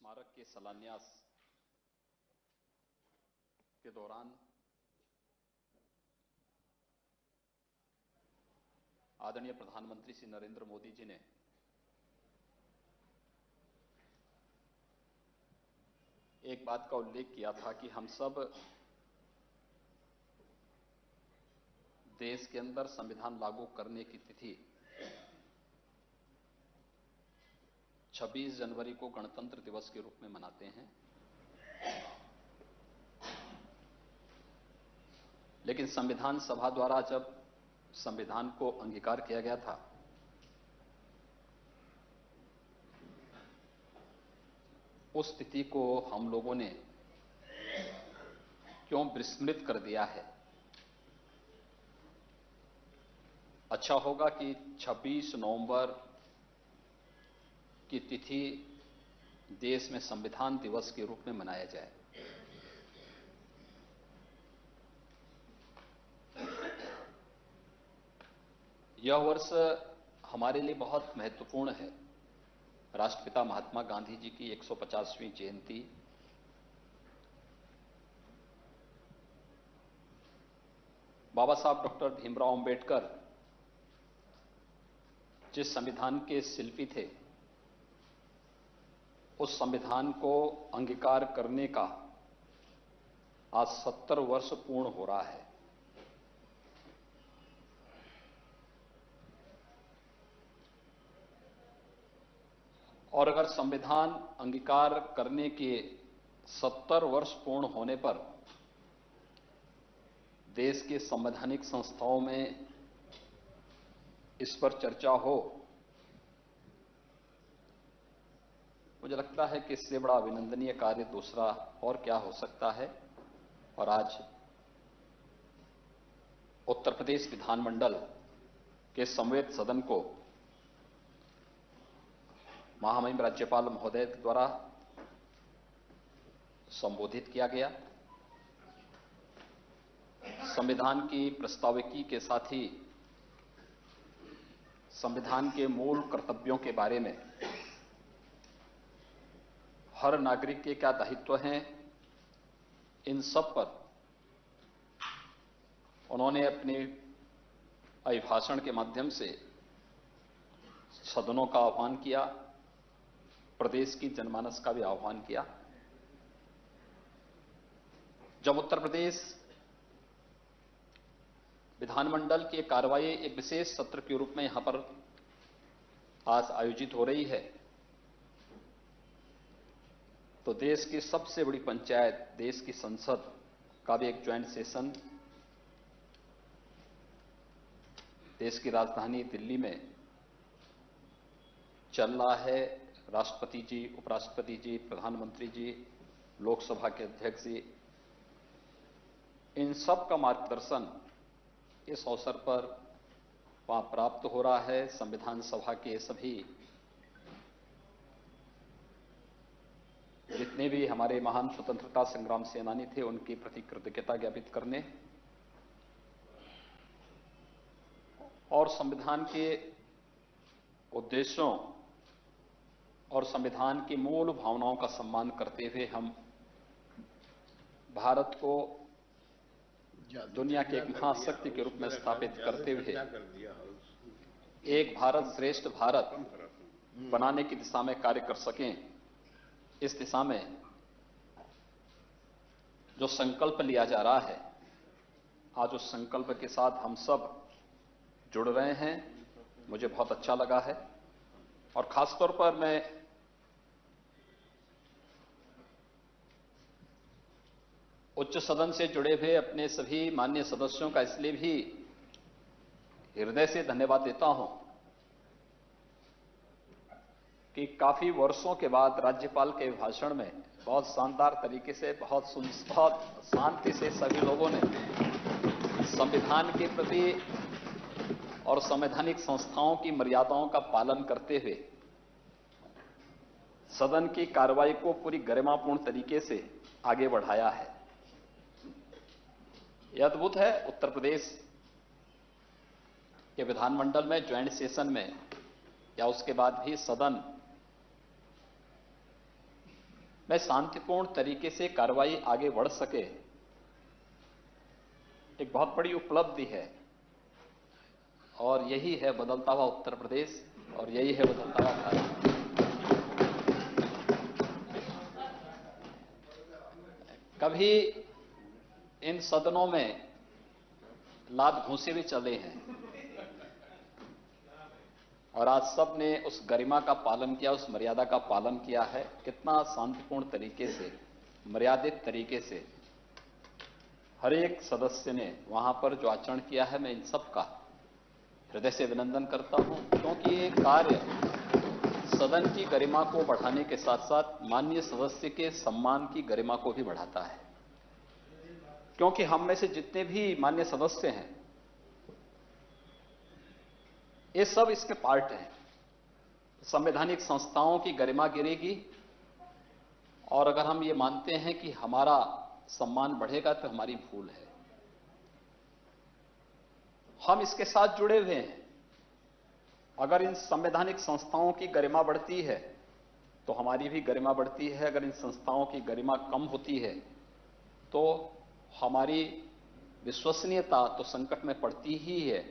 स्मारक के शिलान्यास के दौरान आदरणीय प्रधानमंत्री श्री नरेंद्र मोदी जी ने एक बात का उल्लेख किया था कि हम सब देश के अंदर संविधान लागू करने की तिथि 26 जनवरी को गणतंत्र दिवस के रूप में मनाते हैं, लेकिन संविधान सभा द्वारा जब संविधान को अंगीकार किया गया था उस तिथि को हम लोगों ने क्यों विस्मृत कर दिया है। अच्छा होगा कि 26 नवंबर की तिथि देश में संविधान दिवस के रूप में मनाया जाए। यह वर्ष हमारे लिए बहुत महत्वपूर्ण है। राष्ट्रपिता महात्मा गांधी जी की 150वीं जयंती, बाबा साहब डॉक्टर भीमराव अंबेडकर जिस संविधान के शिल्पी थे, उस संविधान को अंगीकार करने का आज 70 वर्ष पूर्ण हो रहा है। और अगर संविधान अंगीकार करने के 70 वर्ष पूर्ण होने पर देश के संवैधानिक संस्थाओं में इस पर चर्चा हो, मुझे लगता है कि इससे बड़ा अभिनंदनीय कार्य दूसरा और क्या हो सकता है। और आज उत्तर प्रदेश विधानमंडल के समवेत सदन को महामहिम राज्यपाल महोदय द्वारा संबोधित किया गया। संविधान की प्रस्ताविकी के साथ ही संविधान के मूल कर्तव्यों के बारे में, हर नागरिक के क्या दायित्व हैं, इन सब पर उन्होंने अपने अभिभाषण के माध्यम से सदनों का आह्वान किया, प्रदेश की जनमानस का भी आह्वान किया। जब उत्तर प्रदेश विधानमंडल की कार्रवाई एक विशेष सत्र के रूप में यहां पर आज आयोजित हो रही है, तो देश की सबसे बड़ी पंचायत, देश की संसद का भी एक ज्वाइंट सेशन देश की राजधानी दिल्ली में चल रहा है। राष्ट्रपति जी, उपराष्ट्रपति जी, प्रधानमंत्री जी, लोकसभा के अध्यक्ष जी, इन सब का मार्गदर्शन इस अवसर पर वहां प्राप्त हो रहा है। संविधान सभा के सभी जितने भी हमारे महान स्वतंत्रता संग्राम सेनानी थे, उनके प्रति कृतज्ञता ज्ञापित करने और संविधान के उद्देश्यों और संविधान की मूल भावनाओं का सम्मान करते हुए हम भारत को दुनिया के एक महाशक्ति के रूप में स्थापित करते हुए एक भारत श्रेष्ठ भारत बनाने की दिशा में कार्य कर सकें। इस दिशा में जो संकल्प लिया जा रहा है, आज उस संकल्प के साथ हम सब जुड़ रहे हैं। मुझे बहुत अच्छा लगा है और खासतौर पर मैं उच्च सदन से जुड़े हुए अपने सभी माननीय सदस्यों का इसलिए भी हृदय से धन्यवाद देता हूं कि काफी वर्षों के बाद राज्यपाल के भाषण में बहुत शानदार तरीके से, बहुत शांति से सभी लोगों ने संविधान के प्रति और संवैधानिक संस्थाओं की मर्यादाओं का पालन करते हुए सदन की कार्रवाई को पूरी गरिमापूर्ण तरीके से आगे बढ़ाया है। यह अद्भुत है। उत्तर प्रदेश के विधानमंडल में ज्वाइंट सेशन में या उसके बाद भी सदन में शांतिपूर्ण तरीके से कार्रवाई आगे बढ़ सके, एक बहुत बड़ी उपलब्धि है। और यही है बदलता हुआ उत्तर प्रदेश, और यही है बदलता हुआ भारत। कभी इन सदनों में लात घूंसे भी चले हैं, और आज सब ने उस गरिमा का पालन किया, उस मर्यादा का पालन किया है। कितना शांतिपूर्ण तरीके से, मर्यादित तरीके से हर एक सदस्य ने वहां पर जो आचरण किया है, मैं इन सब का हृदय से अभिनंदन करता हूं, क्योंकि ये कार्य सदन की गरिमा को बढ़ाने के साथ साथ माननीय सदस्य के सम्मान की गरिमा को भी बढ़ाता है। क्योंकि हम में से जितने भी माननीय सदस्य हैं, ये सब इसके पार्ट हैं। संवैधानिक संस्थाओं की गरिमा गिरेगी, और अगर हम ये मानते हैं कि हमारा सम्मान बढ़ेगा तो हमारी भूल है। हम इसके साथ जुड़े हुए हैं। अगर इन संवैधानिक संस्थाओं की गरिमा बढ़ती है तो हमारी भी गरिमा बढ़ती है। अगर इन संस्थाओं की गरिमा कम होती है तो हमारी विश्वसनीयता तो संकट में पड़ती ही है,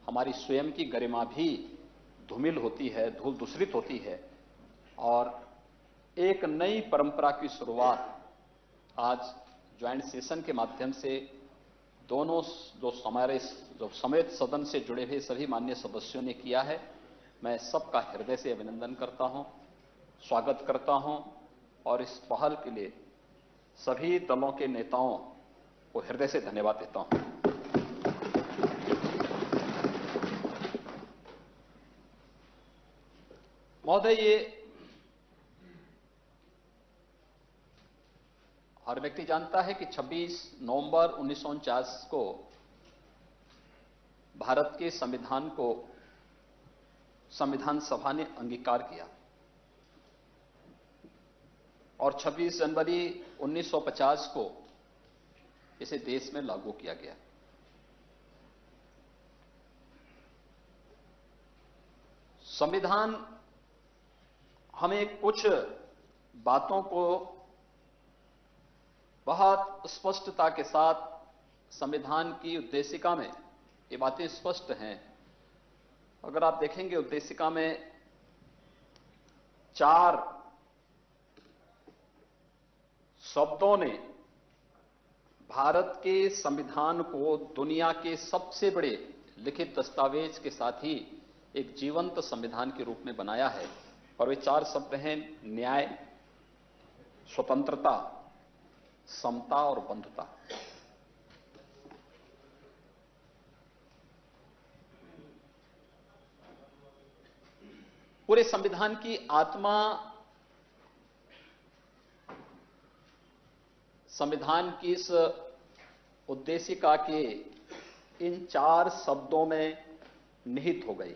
हमारी स्वयं की गरिमा भी धूमिल होती है, धूल दूषित होती है। और एक नई परंपरा की शुरुआत आज ज्वाइंट सेशन के माध्यम से दोनों जो समेत सदन से जुड़े हुए सभी माननीय सदस्यों ने किया है। मैं सबका हृदय से अभिनंदन करता हूं, स्वागत करता हूं, और इस पहल के लिए सभी दलों के नेताओं को हृदय से धन्यवाद देता हूं। महोदय, ये हर व्यक्ति जानता है कि 26 नवंबर 1949 को भारत के संविधान को संविधान सभा ने अंगीकार किया, और 26 जनवरी 1950 को इसे देश में लागू किया गया। संविधान हमें कुछ बातों को बहुत स्पष्टता के साथ, संविधान की उद्देशिका में ये बातें स्पष्ट हैं। अगर आप देखेंगे उद्देशिका में 4 शब्दों ने भारत के संविधान को दुनिया के सबसे बड़े लिखित दस्तावेज के साथ ही एक जीवंत संविधान के रूप में बनाया है। और वे 4 शब्द हैं न्याय, स्वतंत्रता, समता और बंधुता। पूरे संविधान की आत्मा संविधान की इस उद्देशिका के इन 4 शब्दों में निहित हो गई।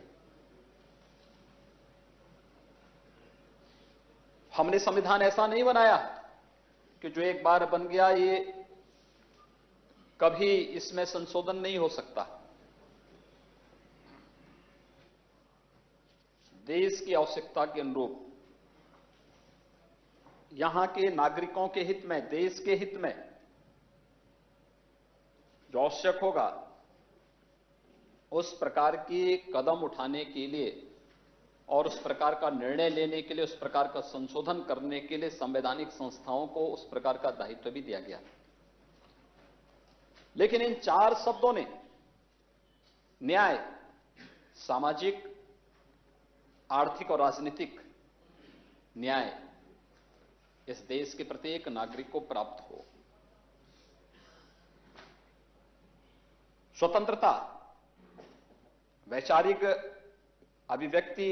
हमने संविधान ऐसा नहीं बनाया कि जो एक बार बन गया ये कभी इसमें संशोधन नहीं हो सकता। देश की आवश्यकता के अनुरूप, यहां के नागरिकों के हित में, देश के हित में जो आवश्यक होगा उस प्रकार की कदम उठाने के लिए और उस प्रकार का निर्णय लेने के लिए, उस प्रकार का संशोधन करने के लिए संवैधानिक संस्थाओं को उस प्रकार का दायित्व भी दिया गया। लेकिन इन 4 शब्दों ने न्याय, सामाजिक, आर्थिक और राजनीतिक न्याय इस देश के प्रत्येक नागरिक को प्राप्त हो। स्वतंत्रता, वैचारिक अभिव्यक्ति,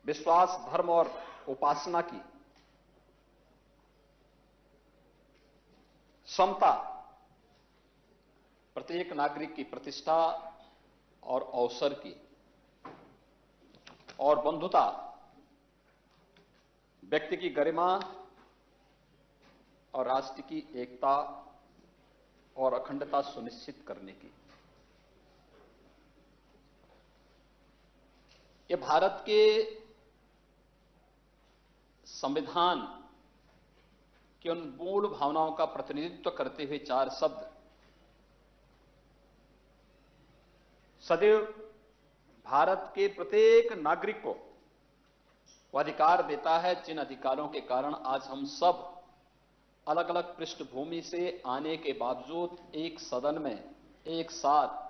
विश्वास, धर्म और उपासना की। समता, प्रत्येक नागरिक की प्रतिष्ठा और अवसर की। और बंधुता, व्यक्ति की गरिमा और राष्ट्र की एकता और अखंडता सुनिश्चित करने की। ये भारत के संविधान कि उन मूल भावनाओं का प्रतिनिधित्व करते हुए चार शब्द सदैव भारत के प्रत्येक नागरिक को वो अधिकार देता है जिन अधिकारों के कारण आज हम सब अलग अलग पृष्ठभूमि से आने के बावजूद एक सदन में एक साथ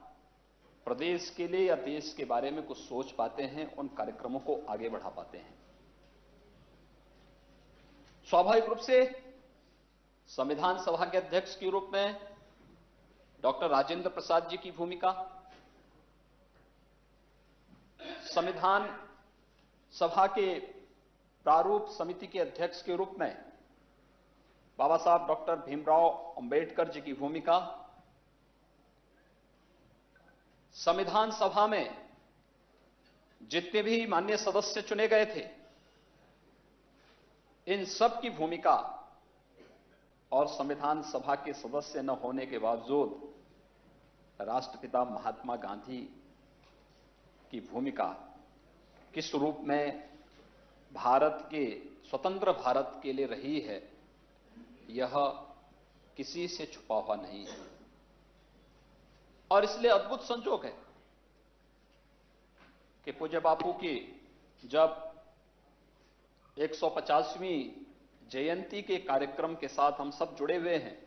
प्रदेश के लिए या देश के बारे में कुछ सोच पाते हैं, उन कार्यक्रमों को आगे बढ़ा पाते हैं। स्वाभाविक रूप से संविधान सभा के अध्यक्ष के रूप में डॉक्टर राजेंद्र प्रसाद जी की भूमिका, संविधान सभा के प्रारूप समिति के अध्यक्ष के रूप में बाबा साहब डॉक्टर भीमराव अंबेडकर जी की भूमिका, संविधान सभा में जितने भी माननीय सदस्य चुने गए थे, इन सब की भूमिका और संविधान सभा के सदस्य न होने के बावजूद राष्ट्रपिता महात्मा गांधी की भूमिका किस रूप में भारत के स्वतंत्र भारत के लिए रही है, यह किसी से छुपा हुआ नहीं है। और इसलिए अद्भुत संजोग है कि पूज्य बापू की जब 150वीं जयंती के कार्यक्रम के साथ हम सब जुड़े हुए हैं,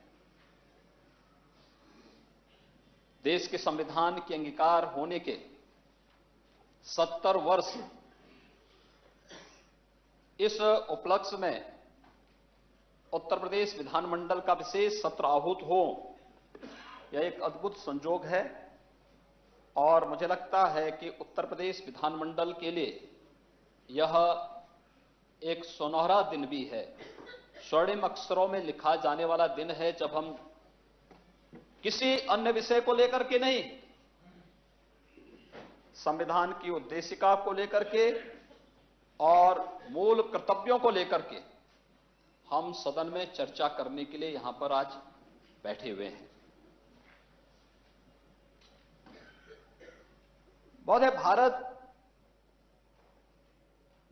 देश के संविधान के अंगीकार होने के 70 वर्ष, इस उपलक्ष्य में उत्तर प्रदेश विधानमंडल का विशेष सत्र आहूत हो, यह एक अद्भुत संजोग है। और मुझे लगता है कि उत्तर प्रदेश विधानमंडल के लिए यह एक सुनहरा दिन भी है, स्वर्णिम अक्षरों में लिखा जाने वाला दिन है, जब हम किसी अन्य विषय को लेकर के नहीं, संविधान की उद्देशिका को लेकर के और मूल कर्तव्यों को लेकर के हम सदन में चर्चा करने के लिए यहां पर आज बैठे हुए हैं। बहुत है, भारत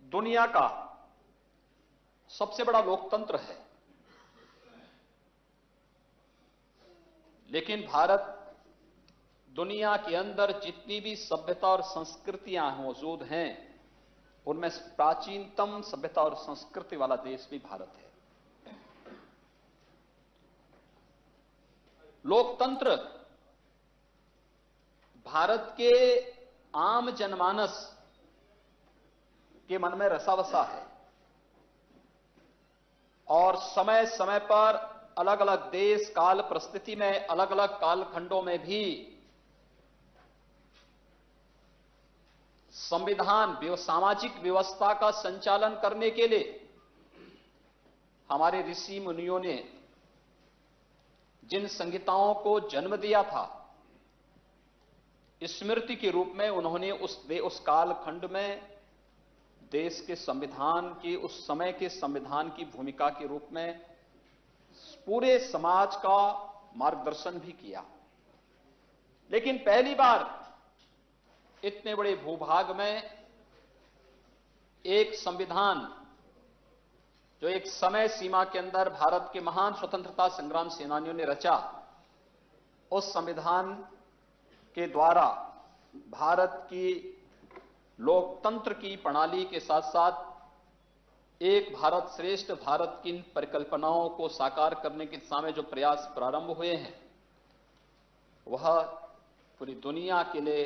दुनिया का सबसे बड़ा लोकतंत्र है, लेकिन भारत दुनिया के अंदर जितनी भी सभ्यता और संस्कृतियां मौजूद हैं, उनमें प्राचीनतम सभ्यता और संस्कृति वाला देश भी भारत है। लोकतंत्र भारत के आम जनमानस के मन में रसा बसा है और समय समय पर अलग अलग देश काल परिस्थिति में, अलग अलग कालखंडों में भी संविधान सामाजिक व्यवस्था का संचालन करने के लिए हमारे ऋषि मुनियों ने जिन संहिताओं को जन्म दिया था, स्मृति के रूप में उन्होंने उस कालखंड में देश के संविधान की, उस समय के संविधान की भूमिका के रूप में पूरे समाज का मार्गदर्शन भी किया। लेकिन पहली बार इतने बड़े भूभाग में एक संविधान जो एक समय सीमा के अंदर भारत के महान स्वतंत्रता संग्राम सेनानियों ने रचा, उस संविधान के द्वारा भारत की लोकतंत्र की प्रणाली के साथ साथ एक भारत श्रेष्ठ भारत की इन परिकल्पनाओं को साकार करने की दिशा में जो प्रयास प्रारंभ हुए हैं, वह पूरी दुनिया के लिए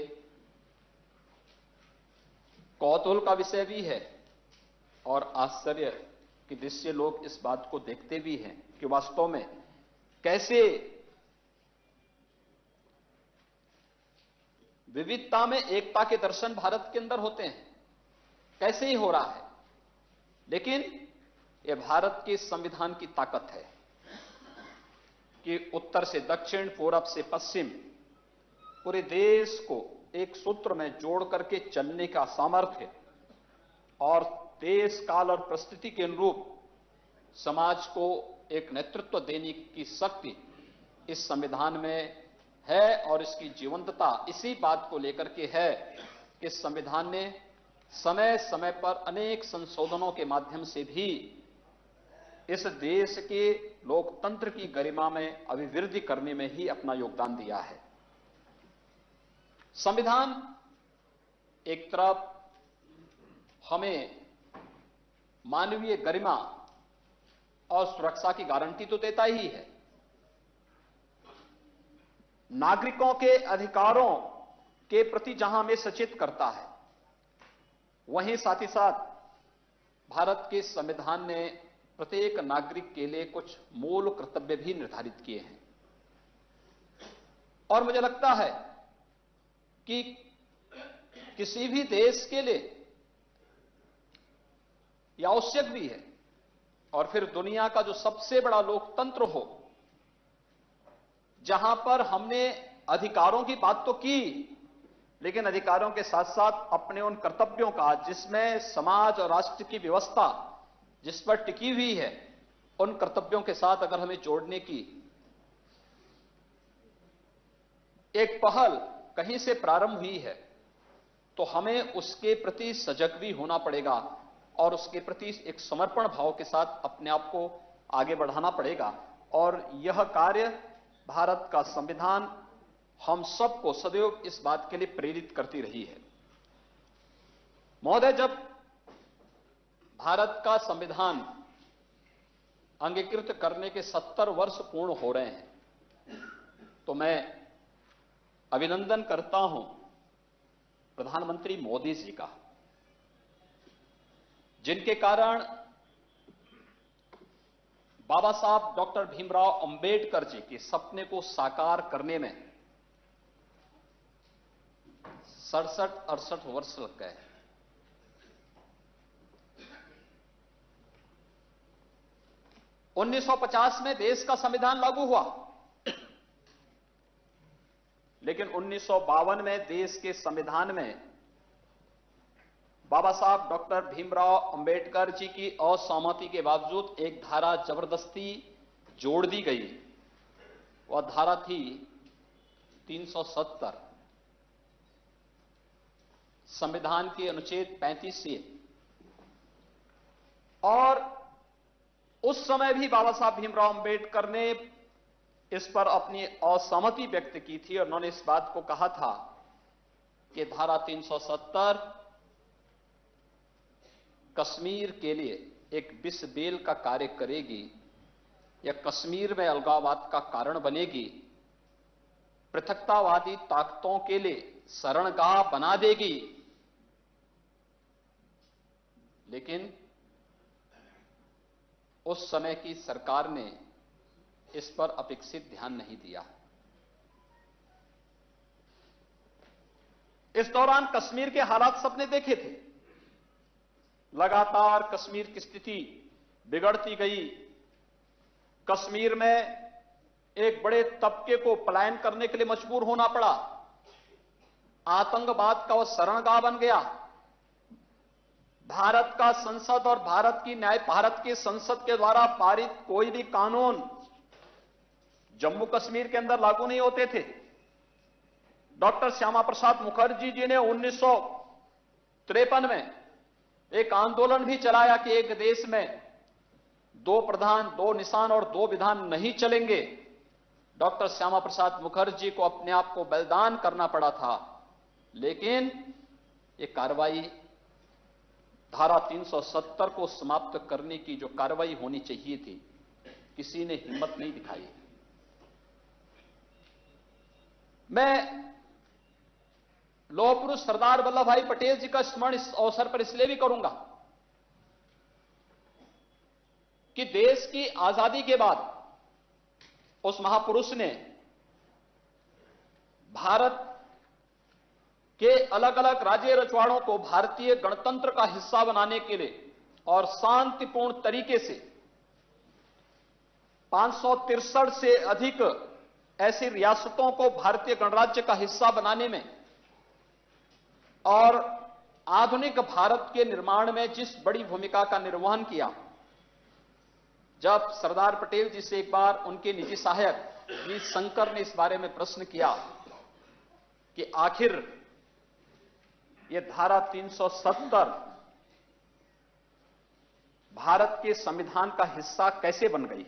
कौतूहल का विषय भी है और आश्चर्य की दृष्टि लोग इस बात को देखते भी हैं कि वास्तव में कैसे विविधता में एकता के दर्शन भारत के अंदर होते हैं, कैसे ही हो रहा है। लेकिन यह भारत के संविधान की ताकत है कि उत्तर से दक्षिण, पूरब से पश्चिम पूरे देश को एक सूत्र में जोड़ करके चलने का सामर्थ्य और देश काल और परिस्थिति के अनुरूप समाज को एक नेतृत्व देने की शक्ति इस संविधान में है। और इसकी जीवंतता इसी बात को लेकर के है कि संविधान ने समय समय पर अनेक संशोधनों के माध्यम से भी इस देश के लोकतंत्र की गरिमा में अभिवृद्धि करने में ही अपना योगदान दिया है। संविधान एक तरफ हमें मानवीय गरिमा और सुरक्षा की गारंटी तो देता ही है, नागरिकों के अधिकारों के प्रति जहां हमें सचेत करता है, वहीं साथ ही साथ भारत के संविधान ने प्रत्येक नागरिक के लिए कुछ मूल कर्तव्य भी निर्धारित किए हैं। और मुझे लगता है कि किसी भी देश के लिए यह आवश्यक भी है, और फिर दुनिया का जो सबसे बड़ा लोकतंत्र हो, जहां पर हमने अधिकारों की बात तो की, लेकिन अधिकारों के साथ साथ अपने उन कर्तव्यों का, जिसमें समाज और राष्ट्र की व्यवस्था जिस पर टिकी हुई है, उन कर्तव्यों के साथ अगर हमें जोड़ने की एक पहल कहीं से प्रारंभ हुई है, तो हमें उसके प्रति सजग भी होना पड़ेगा और उसके प्रति एक समर्पण भाव के साथ अपने आप को आगे बढ़ाना पड़ेगा। और यह कार्य भारत का संविधान हम सबको सदैव इस बात के लिए प्रेरित करती रही है। महोदय, जब भारत का संविधान अंगीकृत करने के 70 वर्ष पूर्ण हो रहे हैं, तो मैं अभिनंदन करता हूं प्रधानमंत्री मोदी जी का, जिनके कारण बाबा साहब डॉक्टर भीमराव अंबेडकर जी के सपने को साकार करने में 67-68 वर्ष लग गए। – 1950 में देश का संविधान लागू हुआ, लेकिन 1952 में देश के संविधान में बाबा साहब डॉक्टर भीमराव अंबेडकर जी की असहमति के बावजूद एक धारा जबरदस्ती जोड़ दी गई। वह धारा थी 370, संविधान के अनुच्छेद 35 ए। और उस समय भी बाबा साहब भीमराव अंबेडकर ने इस पर अपनी असहमति व्यक्त की थी और उन्होंने इस बात को कहा था कि धारा 370 कश्मीर के लिए एक विष बेल का कार्य करेगी या कश्मीर में अलगाववाद का कारण बनेगी, पृथकतावादी ताकतों के लिए शरणगाह बना देगी। लेकिन उस समय की सरकार ने इस पर अपेक्षित ध्यान नहीं दिया। इस दौरान कश्मीर के हालात सबने देखे थे, लगातार कश्मीर की स्थिति बिगड़ती गई। कश्मीर में एक बड़े तबके को पलायन करने के लिए मजबूर होना पड़ा, आतंकवाद का वह शरणगाह बन गया। भारत का संसद और भारत की संसद के द्वारा पारित कोई भी कानून जम्मू कश्मीर के अंदर लागू नहीं होते थे। डॉक्टर श्यामा प्रसाद मुखर्जी जी ने 1953 में एक आंदोलन भी चलाया कि एक देश में 2 प्रधान, 2 निशान और 2 विधान नहीं चलेंगे। डॉक्टर श्यामा प्रसाद मुखर्जी को अपने आप को बलिदान करना पड़ा था, लेकिन ये कार्रवाई धारा 370 को समाप्त करने की जो कार्रवाई होनी चाहिए थी, किसी ने हिम्मत नहीं दिखाई। मैं लौह पुरुष सरदार वल्लभ भाई पटेल जी का स्मरण इस अवसर पर इसलिए भी करूंगा कि देश की आजादी के बाद उस महापुरुष ने भारत के अलग अलग राज्य रजवाड़ों को भारतीय गणतंत्र का हिस्सा बनाने के लिए और शांतिपूर्ण तरीके से 563 से अधिक ऐसी रियासतों को भारतीय गणराज्य का हिस्सा बनाने में और आधुनिक भारत के निर्माण में जिस बड़ी भूमिका का निर्वहन किया। जब सरदार पटेल जी से एक बार उनके निजी सहायक जी शंकर ने इस बारे में प्रश्न किया कि आखिर ये धारा 370 भारत के संविधान का हिस्सा कैसे बन गई।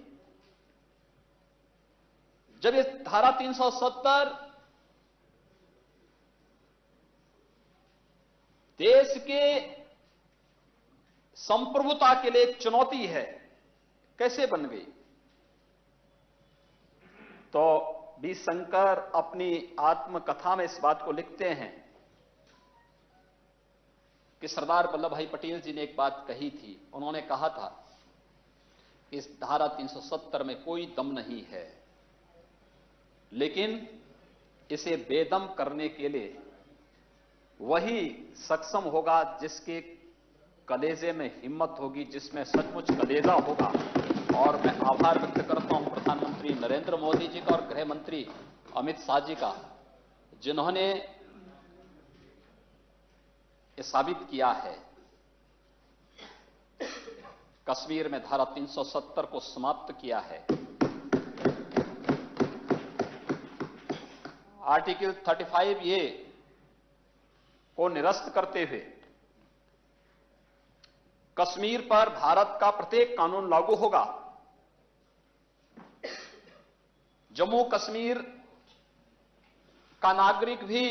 जब ये धारा 370 देश के संप्रभुता के लिए एक चुनौती है, कैसे बन गई। तो बी शंकर अपनी आत्मकथा में इस बात को लिखते हैं कि सरदार वल्लभ भाई पटेल जी ने एक बात कही थी। उन्होंने कहा था कि इस धारा 370 में कोई दम नहीं है, लेकिन इसे बेदम करने के लिए वही सक्षम होगा जिसके कलेजे में हिम्मत होगी, जिसमें सचमुच कलेजा होगा। और मैं आभार व्यक्त करता हूं प्रधानमंत्री नरेंद्र मोदी जी का और गृह मंत्री अमित शाह जी का, जिन्होंने ये साबित किया है कश्मीर में धारा 370 को समाप्त किया है। आर्टिकल 35A को निरस्त करते हुए कश्मीर पर भारत का प्रत्येक कानून लागू होगा। जम्मू कश्मीर का नागरिक भी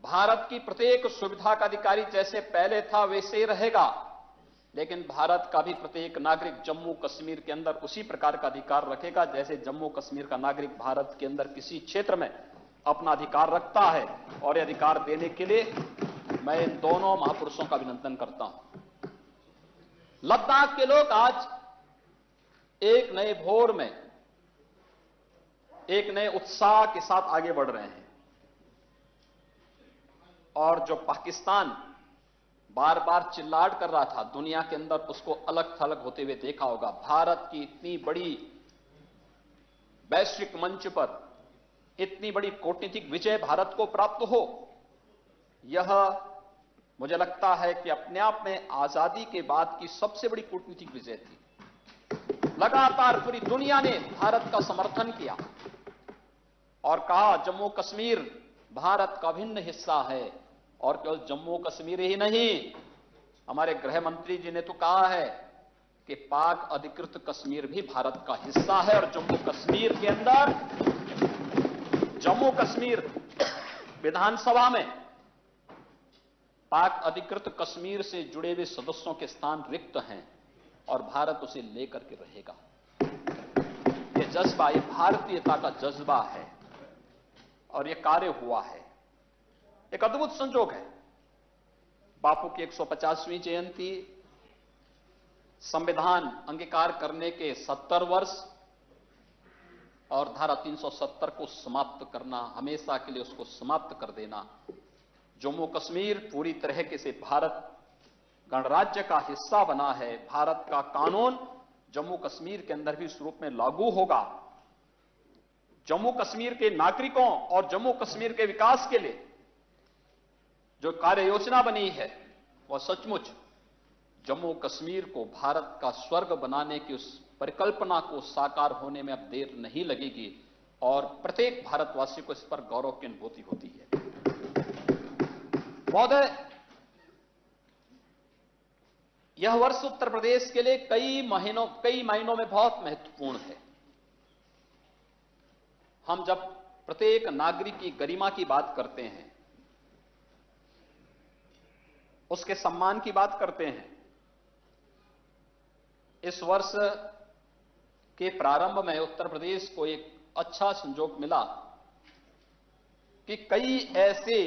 भारत की प्रत्येक सुविधा का अधिकारी जैसे पहले था वैसे ही रहेगा, लेकिन भारत का भी प्रत्येक नागरिक जम्मू कश्मीर के अंदर उसी प्रकार का अधिकार रखेगा जैसे जम्मू कश्मीर का नागरिक भारत के अंदर किसी क्षेत्र में अपना अधिकार रखता है। और यह अधिकार देने के लिए मैं इन दोनों महापुरुषों का अभिनंदन करता हूं। लद्दाख के लोग आज एक नए भोर में एक नए उत्साह के साथ आगे बढ़ रहे हैं। और जो पाकिस्तान बार बार चिल्लाहट कर रहा था दुनिया के अंदर, उसको अलग थलग होते हुए देखा होगा। भारत की इतनी बड़ी वैश्विक मंच पर इतनी बड़ी कूटनीतिक विजय भारत को प्राप्त हो, यह मुझे लगता है कि अपने आप में आजादी के बाद की सबसे बड़ी कूटनीतिक विजय थी। लगातार पूरी दुनिया ने भारत का समर्थन किया और कहा जम्मू कश्मीर भारत का अभिन्न हिस्सा है। और केवल जम्मू कश्मीर ही नहीं, हमारे गृह मंत्री जी ने तो कहा है कि पाक अधिकृत कश्मीर भी भारत का हिस्सा है। और जम्मू कश्मीर के अंदर जम्मू कश्मीर विधानसभा में पाक अधिकृत कश्मीर से जुड़े हुए सदस्यों के स्थान रिक्त हैं और भारत उसे लेकर के रहेगा। यह जज्बा, यह भारतीयता का जज्बा है और यह कार्य हुआ है। एक अद्भुत संजोग है। बापू की 150वीं जयंती, संविधान अंगीकार करने के 70 वर्ष और धारा 370 को समाप्त करना, हमेशा के लिए उसको समाप्त कर देना। जम्मू कश्मीर पूरी तरह से भारत गणराज्य का हिस्सा बना है। भारत का कानून जम्मू कश्मीर के अंदर भी इस रूप में लागू होगा। जम्मू कश्मीर के नागरिकों और जम्मू कश्मीर के विकास के लिए जो कार्य योजना बनी है, वह सचमुच जम्मू कश्मीर को भारत का स्वर्ग बनाने की उस परिकल्पना को साकार होने में अब देर नहीं लगेगी और प्रत्येक भारतवासी को इस पर गौरव की अनुभूति होती है। महोदय, यह वर्ष उत्तर प्रदेश के लिए कई महीनों में बहुत महत्वपूर्ण है। हम जब प्रत्येक नागरिक की गरिमा की बात करते हैं, उसके सम्मान की बात करते हैं, इस वर्ष के प्रारंभ में उत्तर प्रदेश को एक अच्छा संजोग मिला कि कई ऐसे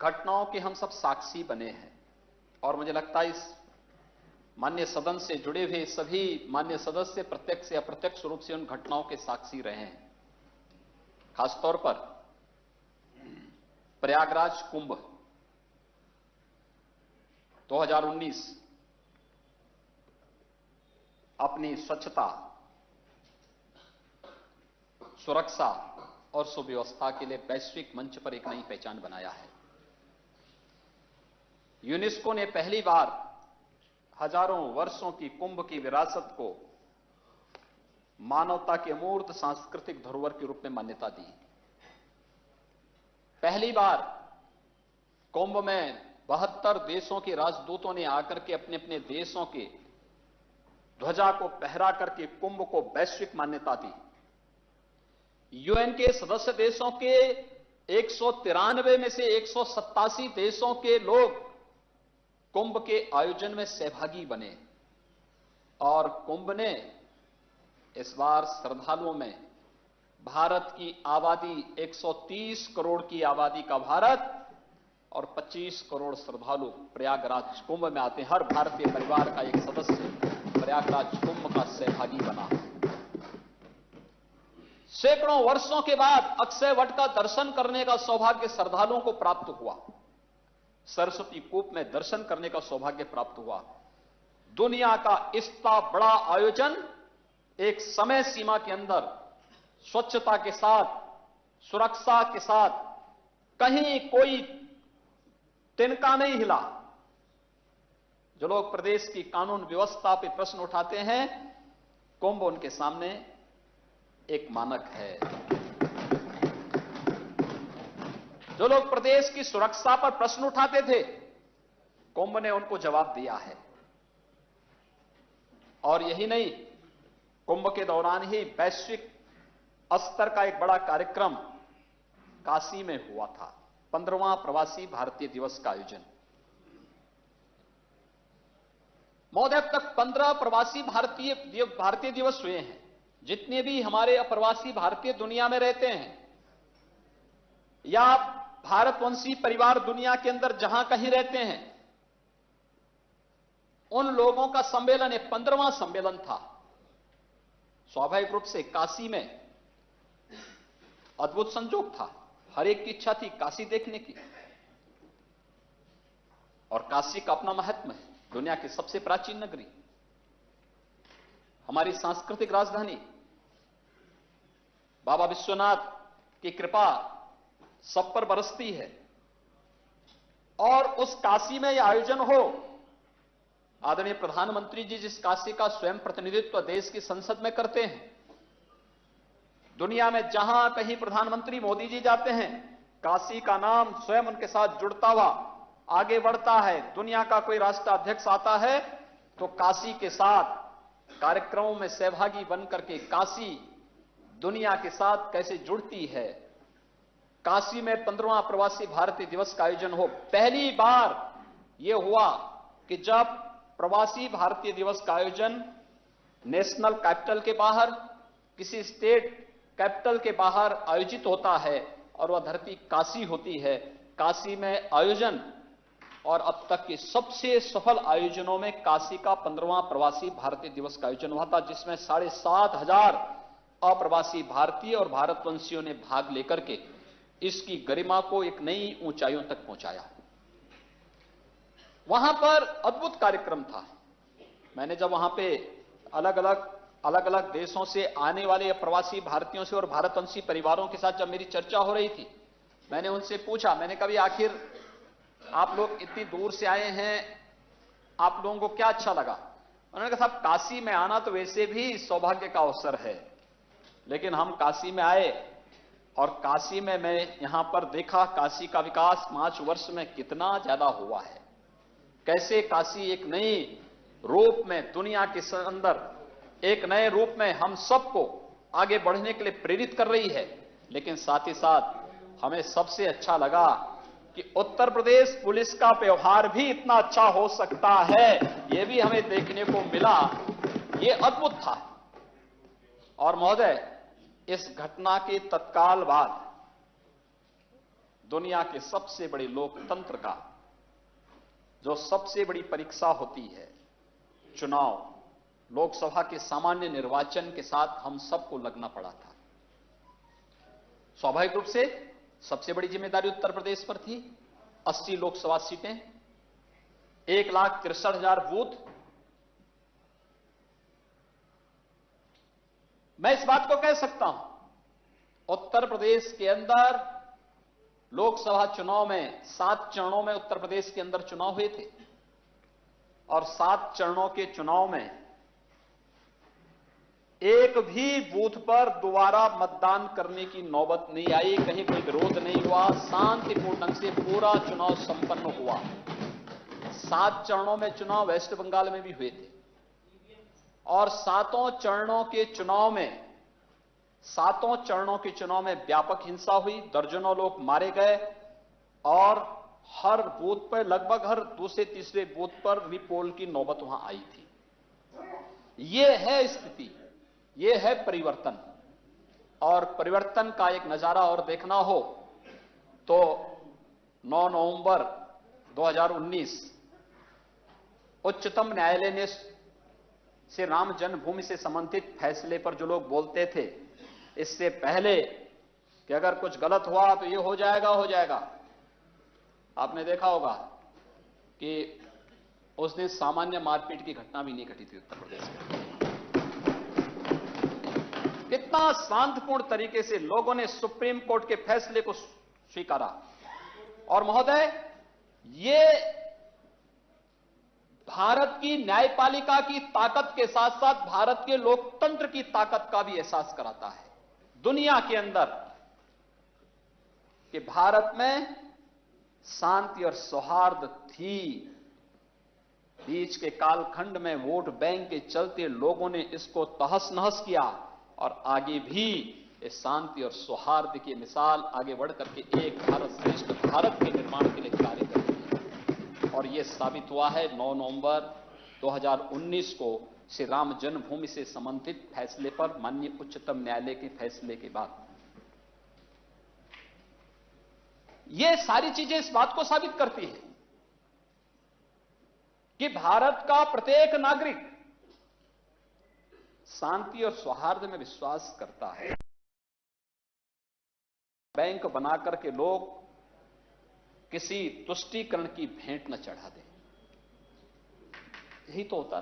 घटनाओं के हम सब साक्षी बने हैं। और मुझे लगता है इस माननीय सदन से जुड़े हुए सभी माननीय सदस्य प्रत्यक्ष या अप्रत्यक्ष रूप से उन घटनाओं के साक्षी रहे हैं। खासतौर पर प्रयागराज कुंभ 2019 अपनी स्वच्छता, सुरक्षा और सुव्यवस्था के लिए वैश्विक मंच पर एक नई पहचान बनाया है। यूनेस्को ने पहली बार हजारों वर्षों की कुंभ की विरासत को मानवता के अमूर्त सांस्कृतिक धरोहर के रूप में मान्यता दी। पहली बार कुंभ में 72 देशों के राजदूतों ने आकर के अपने अपने देशों के ध्वजा को फहरा करके कुंभ को वैश्विक मान्यता दी। यूएन के सदस्य देशों के 193 में से 187 देशों के लोग कुंभ के आयोजन में सहभागी बने और कुंभ ने इस बार श्रद्धालुओं में भारत की आबादी 130 करोड़ की आबादी का भारत और 25 करोड़ श्रद्धालु प्रयागराज कुंभ में आते हैं। हर भारतीय परिवार का एक सदस्य प्रयागराज कुंभ का सहभागी बना। सैकड़ों वर्षों के बाद अक्षय वट का दर्शन करने का सौभाग्य श्रद्धालुओं को प्राप्त हुआ। सरस्वती कूप में दर्शन करने का सौभाग्य प्राप्त हुआ। दुनिया का इतना बड़ा आयोजन एक समय सीमा के अंदर स्वच्छता के साथ, सुरक्षा के साथ, कहीं कोई तिनका नहीं हिला। जो लोग प्रदेश की कानून व्यवस्था पर प्रश्न उठाते हैं, कुंभ उनके सामने एक मानक है। जो लोग प्रदेश की सुरक्षा पर प्रश्न उठाते थे, कुंभ ने उनको जवाब दिया है। और यही नहीं, कुंभ के दौरान ही वैश्विक स्तर का एक बड़ा कार्यक्रम काशी में हुआ था, 15वां प्रवासी भारतीय दिवस का आयोजन। महोदय, अब तक 15 प्रवासी भारतीय दिवस हुए हैं। जितने भी हमारे अप्रवासी भारतीय दुनिया में रहते हैं या भारतवंशी परिवार दुनिया के अंदर जहां कहीं रहते हैं, उन लोगों का सम्मेलन, एक 15वां सम्मेलन था। स्वाभाविक रूप से काशी में अद्भुत संजोग था। हर एक की इच्छा थी काशी देखने की, और काशी का अपना महत्व है। दुनिया की सबसे प्राचीन नगरी, हमारी सांस्कृतिक राजधानी, बाबा विश्वनाथ की कृपा सब पर बरसती है। और उस काशी में यह आयोजन हो, आदरणीय प्रधानमंत्री जी जिस काशी का स्वयं प्रतिनिधित्व देश की संसद में करते हैं, दुनिया में जहां कहीं प्रधानमंत्री मोदी जी जाते हैं, काशी का नाम स्वयं उनके साथ जुड़ता हुआ आगे बढ़ता है। दुनिया का कोई राष्ट्राध्यक्ष आता है तो काशी के साथ कार्यक्रमों में सहभागी बनकर के काशी दुनिया के साथ कैसे जुड़ती है। काशी में 15वां प्रवासी भारतीय दिवस का आयोजन हो। पहली बार यह हुआ कि जब प्रवासी भारतीय दिवस का आयोजन नेशनल कैपिटल के बाहर, किसी स्टेट कैपिटल के बाहर आयोजित होता है और वह धरती काशी होती है। काशी में आयोजन, और अब तक के सबसे सफल आयोजनों में काशी का 15वां प्रवासी भारतीय दिवस का आयोजन हुआ था, जिसमें 7,500 अप्रवासी भारतीय और भारतवंशियों ने भाग लेकर के इसकी गरिमा को एक नई ऊंचाइयों तक पहुंचाया। वहां पर अद्भुत कार्यक्रम था। मैंने जब वहां पे अलग अलग देशों से आने वाले प्रवासी भारतीयों से और भारतवंशी परिवारों के साथ जब मेरी चर्चा हो रही थी, मैंने उनसे पूछा, मैंने कहा, आखिर आप लोग इतनी दूर से आए हैं, आप लोगों को क्या अच्छा लगा? उन्होंने कहा, साहब काशी में आना तो वैसे भी सौभाग्य का अवसर है, लेकिन हम काशी में आए और काशी में मैं यहां पर देखा काशी का विकास 5 वर्ष में कितना ज्यादा हुआ है। कैसे काशी एक नई रूप में दुनिया के अंदर एक नए रूप में हम सबको आगे बढ़ने के लिए प्रेरित कर रही है। लेकिन साथ ही साथ हमें सबसे अच्छा लगा कि उत्तर प्रदेश पुलिस का व्यवहार भी इतना अच्छा हो सकता है, यह भी हमें देखने को मिला। यह अद्भुत था। और महोदय, इस घटना के तत्काल बाद दुनिया के सबसे बड़े लोकतंत्र का जो सबसे बड़ी परीक्षा होती है, चुनाव, लोकसभा के सामान्य निर्वाचन के साथ हम सबको लगना पड़ा था। स्वाभाविक रूप से सबसे बड़ी जिम्मेदारी उत्तर प्रदेश पर थी। 80 लोकसभा सीटें, 1,63,000 बूथ। मैं इस बात को कह सकता हूं, उत्तर प्रदेश के अंदर लोकसभा चुनाव में 7 चरणों में उत्तर प्रदेश के अंदर चुनाव हुए थे, और 7 चरणों के चुनाव में एक भी बूथ पर दोबारा मतदान करने की नौबत नहीं आई, कहीं कोई विरोध नहीं हुआ, शांतिपूर्ण ढंग से पूरा चुनाव संपन्न हुआ। 7 चरणों में चुनाव वेस्ट बंगाल में भी हुए थे और सातों चरणों के चुनाव में व्यापक हिंसा हुई, दर्जनों लोग मारे गए और हर बूथ पर, लगभग हर दूसरे तीसरे बूथ पर रिपोल की नौबत वहां आई थी। यह है स्थिति, यह है परिवर्तन। और परिवर्तन का एक नजारा और देखना हो तो 9 नवंबर 2019 उच्चतम न्यायालय ने श्री राम जन्मभूमि से संबंधित फैसले पर जो लोग बोलते थे इससे पहले कि अगर कुछ गलत हुआ तो ये हो जाएगा, आपने देखा होगा कि उस दिन सामान्य मारपीट की घटना भी नहीं घटी थी उत्तर प्रदेश में। कितना शांतिपूर्ण तरीके से लोगों ने सुप्रीम कोर्ट के फैसले को स्वीकारा। और महोदय, ये भारत की न्यायपालिका की ताकत के साथ साथ भारत के लोकतंत्र की ताकत का भी एहसास कराता है दुनिया के अंदर कि भारत में शांति और सौहार्द थी। बीच के कालखंड में वोट बैंक के चलते लोगों ने इसको तहस नहस किया और आगे भी इस शांति और सौहार्द की मिसाल आगे बढ़ करके एक भारत श्रेष्ठ भारत के निर्माण के लिए कार्य करती है। और यह साबित हुआ है 9 नवंबर 2019 को श्री राम जन्मभूमि से संबंधित फैसले पर माननीय उच्चतम न्यायालय के फैसले के बाद। ये सारी चीजें इस बात को साबित करती है कि भारत का प्रत्येक नागरिक शांति और सौहार्द में विश्वास करता है। बैंक बनाकर के लोग किसी तुष्टीकरण की भेंट न चढ़ा दें, यही तो होता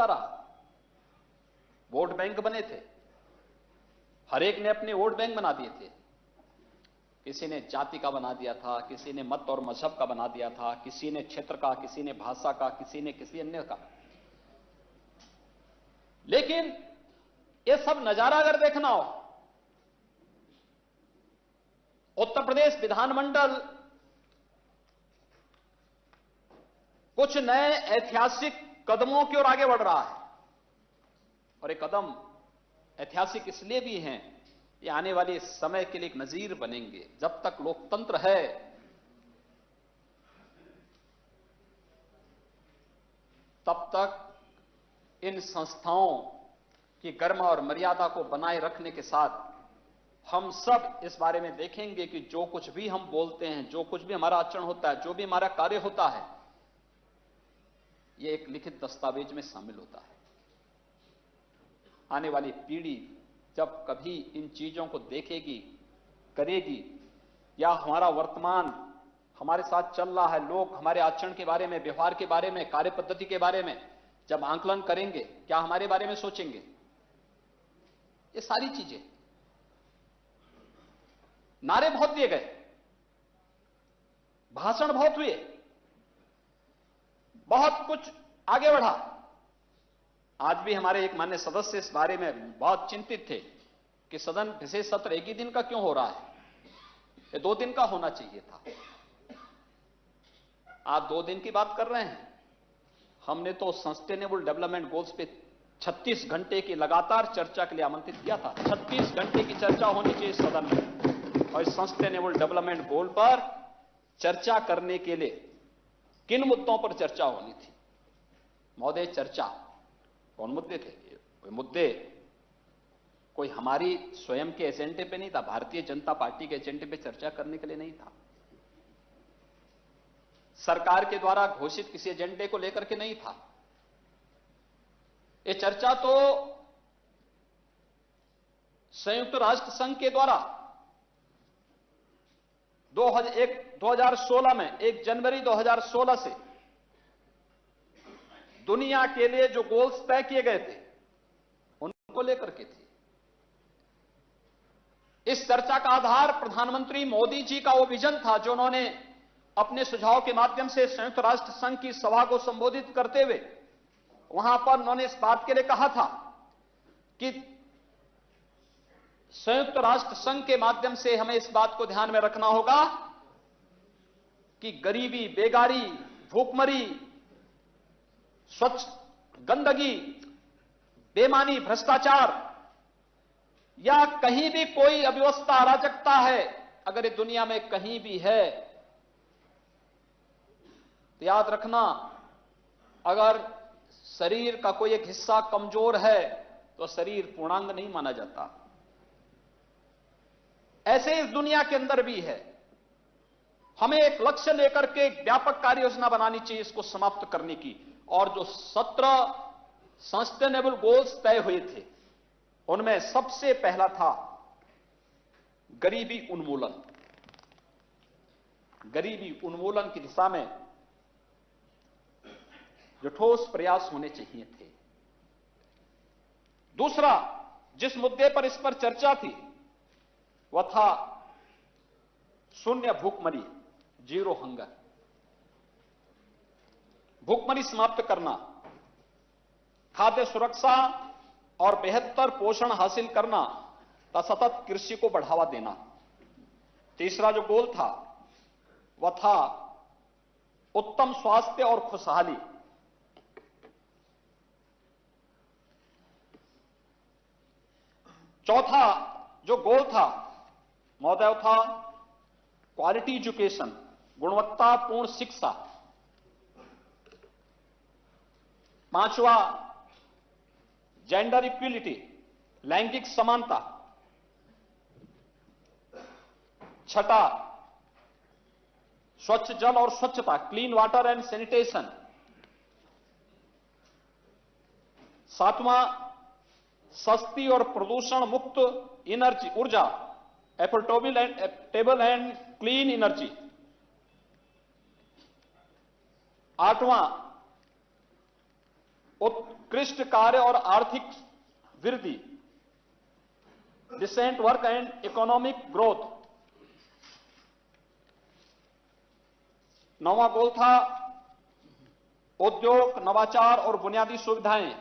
रहा। वोट बैंक बने थे, हर एक ने अपने वोट बैंक बना दिए थे। किसी ने जाति का बना दिया था, किसी ने मत और मजहब का बना दिया था, किसी ने क्षेत्र का, किसी ने भाषा का, किसी ने किसी अन्य का। लेकिन यह सब नजारा अगर देखना हो, उत्तर प्रदेश विधानमंडल कुछ नए ऐतिहासिक कदमों की ओर आगे बढ़ रहा है। और ये कदम ऐतिहासिक इसलिए भी हैं, ये आने वाले समय के लिए एक नजीर बनेंगे। जब तक लोकतंत्र है तब तक इन संस्थाओं की गरिमा और मर्यादा को बनाए रखने के साथ हम सब इस बारे में देखेंगे कि जो कुछ भी हम बोलते हैं, जो कुछ भी हमारा आचरण होता है, जो भी हमारा कार्य होता है, यह एक लिखित दस्तावेज में शामिल होता है। आने वाली पीढ़ी जब कभी इन चीजों को देखेगी, करेगी, या हमारा वर्तमान हमारे साथ चल रहा है, लोग हमारे आचरण के बारे में, व्यवहार के बारे में, कार्य पद्धति के बारे में जब आंकलन करेंगे, क्या हमारे बारे में सोचेंगे? ये सारी चीजें, नारे बहुत दिए गए, भाषण बहुत हुए, बहुत कुछ आगे बढ़ा। आज भी हमारे एक माननीय सदस्य इस बारे में बहुत चिंतित थे कि सदन विशेष सत्र एक ही दिन का क्यों हो रहा है, ये 2 दिन का होना चाहिए था। आप 2 दिन की बात कर रहे हैं, हमने तो सस्टेनेबल डेवलपमेंट गोल्स पे 36 घंटे की लगातार चर्चा के लिए आमंत्रित किया था। 36 घंटे की चर्चा होनी चाहिए सदन में, और सस्टेनेबल डेवलपमेंट गोल पर चर्चा करने के लिए किन मुद्दों पर चर्चा होनी थी? महोदय, चर्चा कौन मुद्दे थे? कोई मुद्दे कोई हमारी स्वयं के एजेंडे पे नहीं था, भारतीय जनता पार्टी के एजेंडे पे चर्चा करने के लिए नहीं था, सरकार के द्वारा घोषित किसी एजेंडे को लेकर के नहीं था। ये चर्चा तो संयुक्त राष्ट्र संघ के द्वारा 2016 में 1 जनवरी 2016 से दुनिया के लिए जो गोल्स तय किए गए थे उनको लेकर के थी। इस चर्चा का आधार प्रधानमंत्री मोदी जी का वो विजन था जो उन्होंने अपने सुझाव के माध्यम से संयुक्त राष्ट्र संघ की सभा को संबोधित करते हुए वहां पर उन्होंने इस बात के लिए कहा था कि संयुक्त राष्ट्र संघ के माध्यम से हमें इस बात को ध्यान में रखना होगा कि गरीबी, बेगारी, भूखमरी, स्वच्छ गंदगी, बेईमानी, भ्रष्टाचार या कहीं भी कोई अव्यवस्था, अराजकता है, अगर ये दुनिया में कहीं भी है तो याद रखना, अगर शरीर का कोई एक हिस्सा कमजोर है तो शरीर पूर्णांग नहीं माना जाता। ऐसे इस दुनिया के अंदर भी है। हमें एक लक्ष्य लेकर के एक व्यापक कार्य योजना बनानी चाहिए इसको समाप्त करने की। और जो 17 सस्टेनेबल गोल्स तय हुए थे उनमें सबसे पहला था गरीबी उन्मूलन। गरीबी उन्मूलन की दिशा में जो ठोस प्रयास होने चाहिए थे। दूसरा जिस मुद्दे पर इस पर चर्चा थी वह था शून्य भूखमरी, जीरो हंगर। भूखमरी समाप्त करना, खाद्य सुरक्षा और बेहतर पोषण हासिल करना तथा सतत कृषि को बढ़ावा देना। तीसरा जो गोल था वह था उत्तम स्वास्थ्य और खुशहाली। चौथा जो गोल था महोदय था क्वालिटी एजुकेशन, गुणवत्तापूर्ण शिक्षा। पांचवा जेंडर इक्विलिटी, लैंगिक समानता। छठा स्वच्छ जल और स्वच्छता, क्लीन वाटर एंड सैनिटेशन। सातवां सस्ती और प्रदूषण मुक्त एनर्जी, ऊर्जा, एफोर्डेबल एंड क्लीन एनर्जी। आठवां उत्कृष्ट कार्य और आर्थिक वृद्धि, decent work and economic growth. नौवां गोल था उद्योग, नवाचार और बुनियादी सुविधाएं,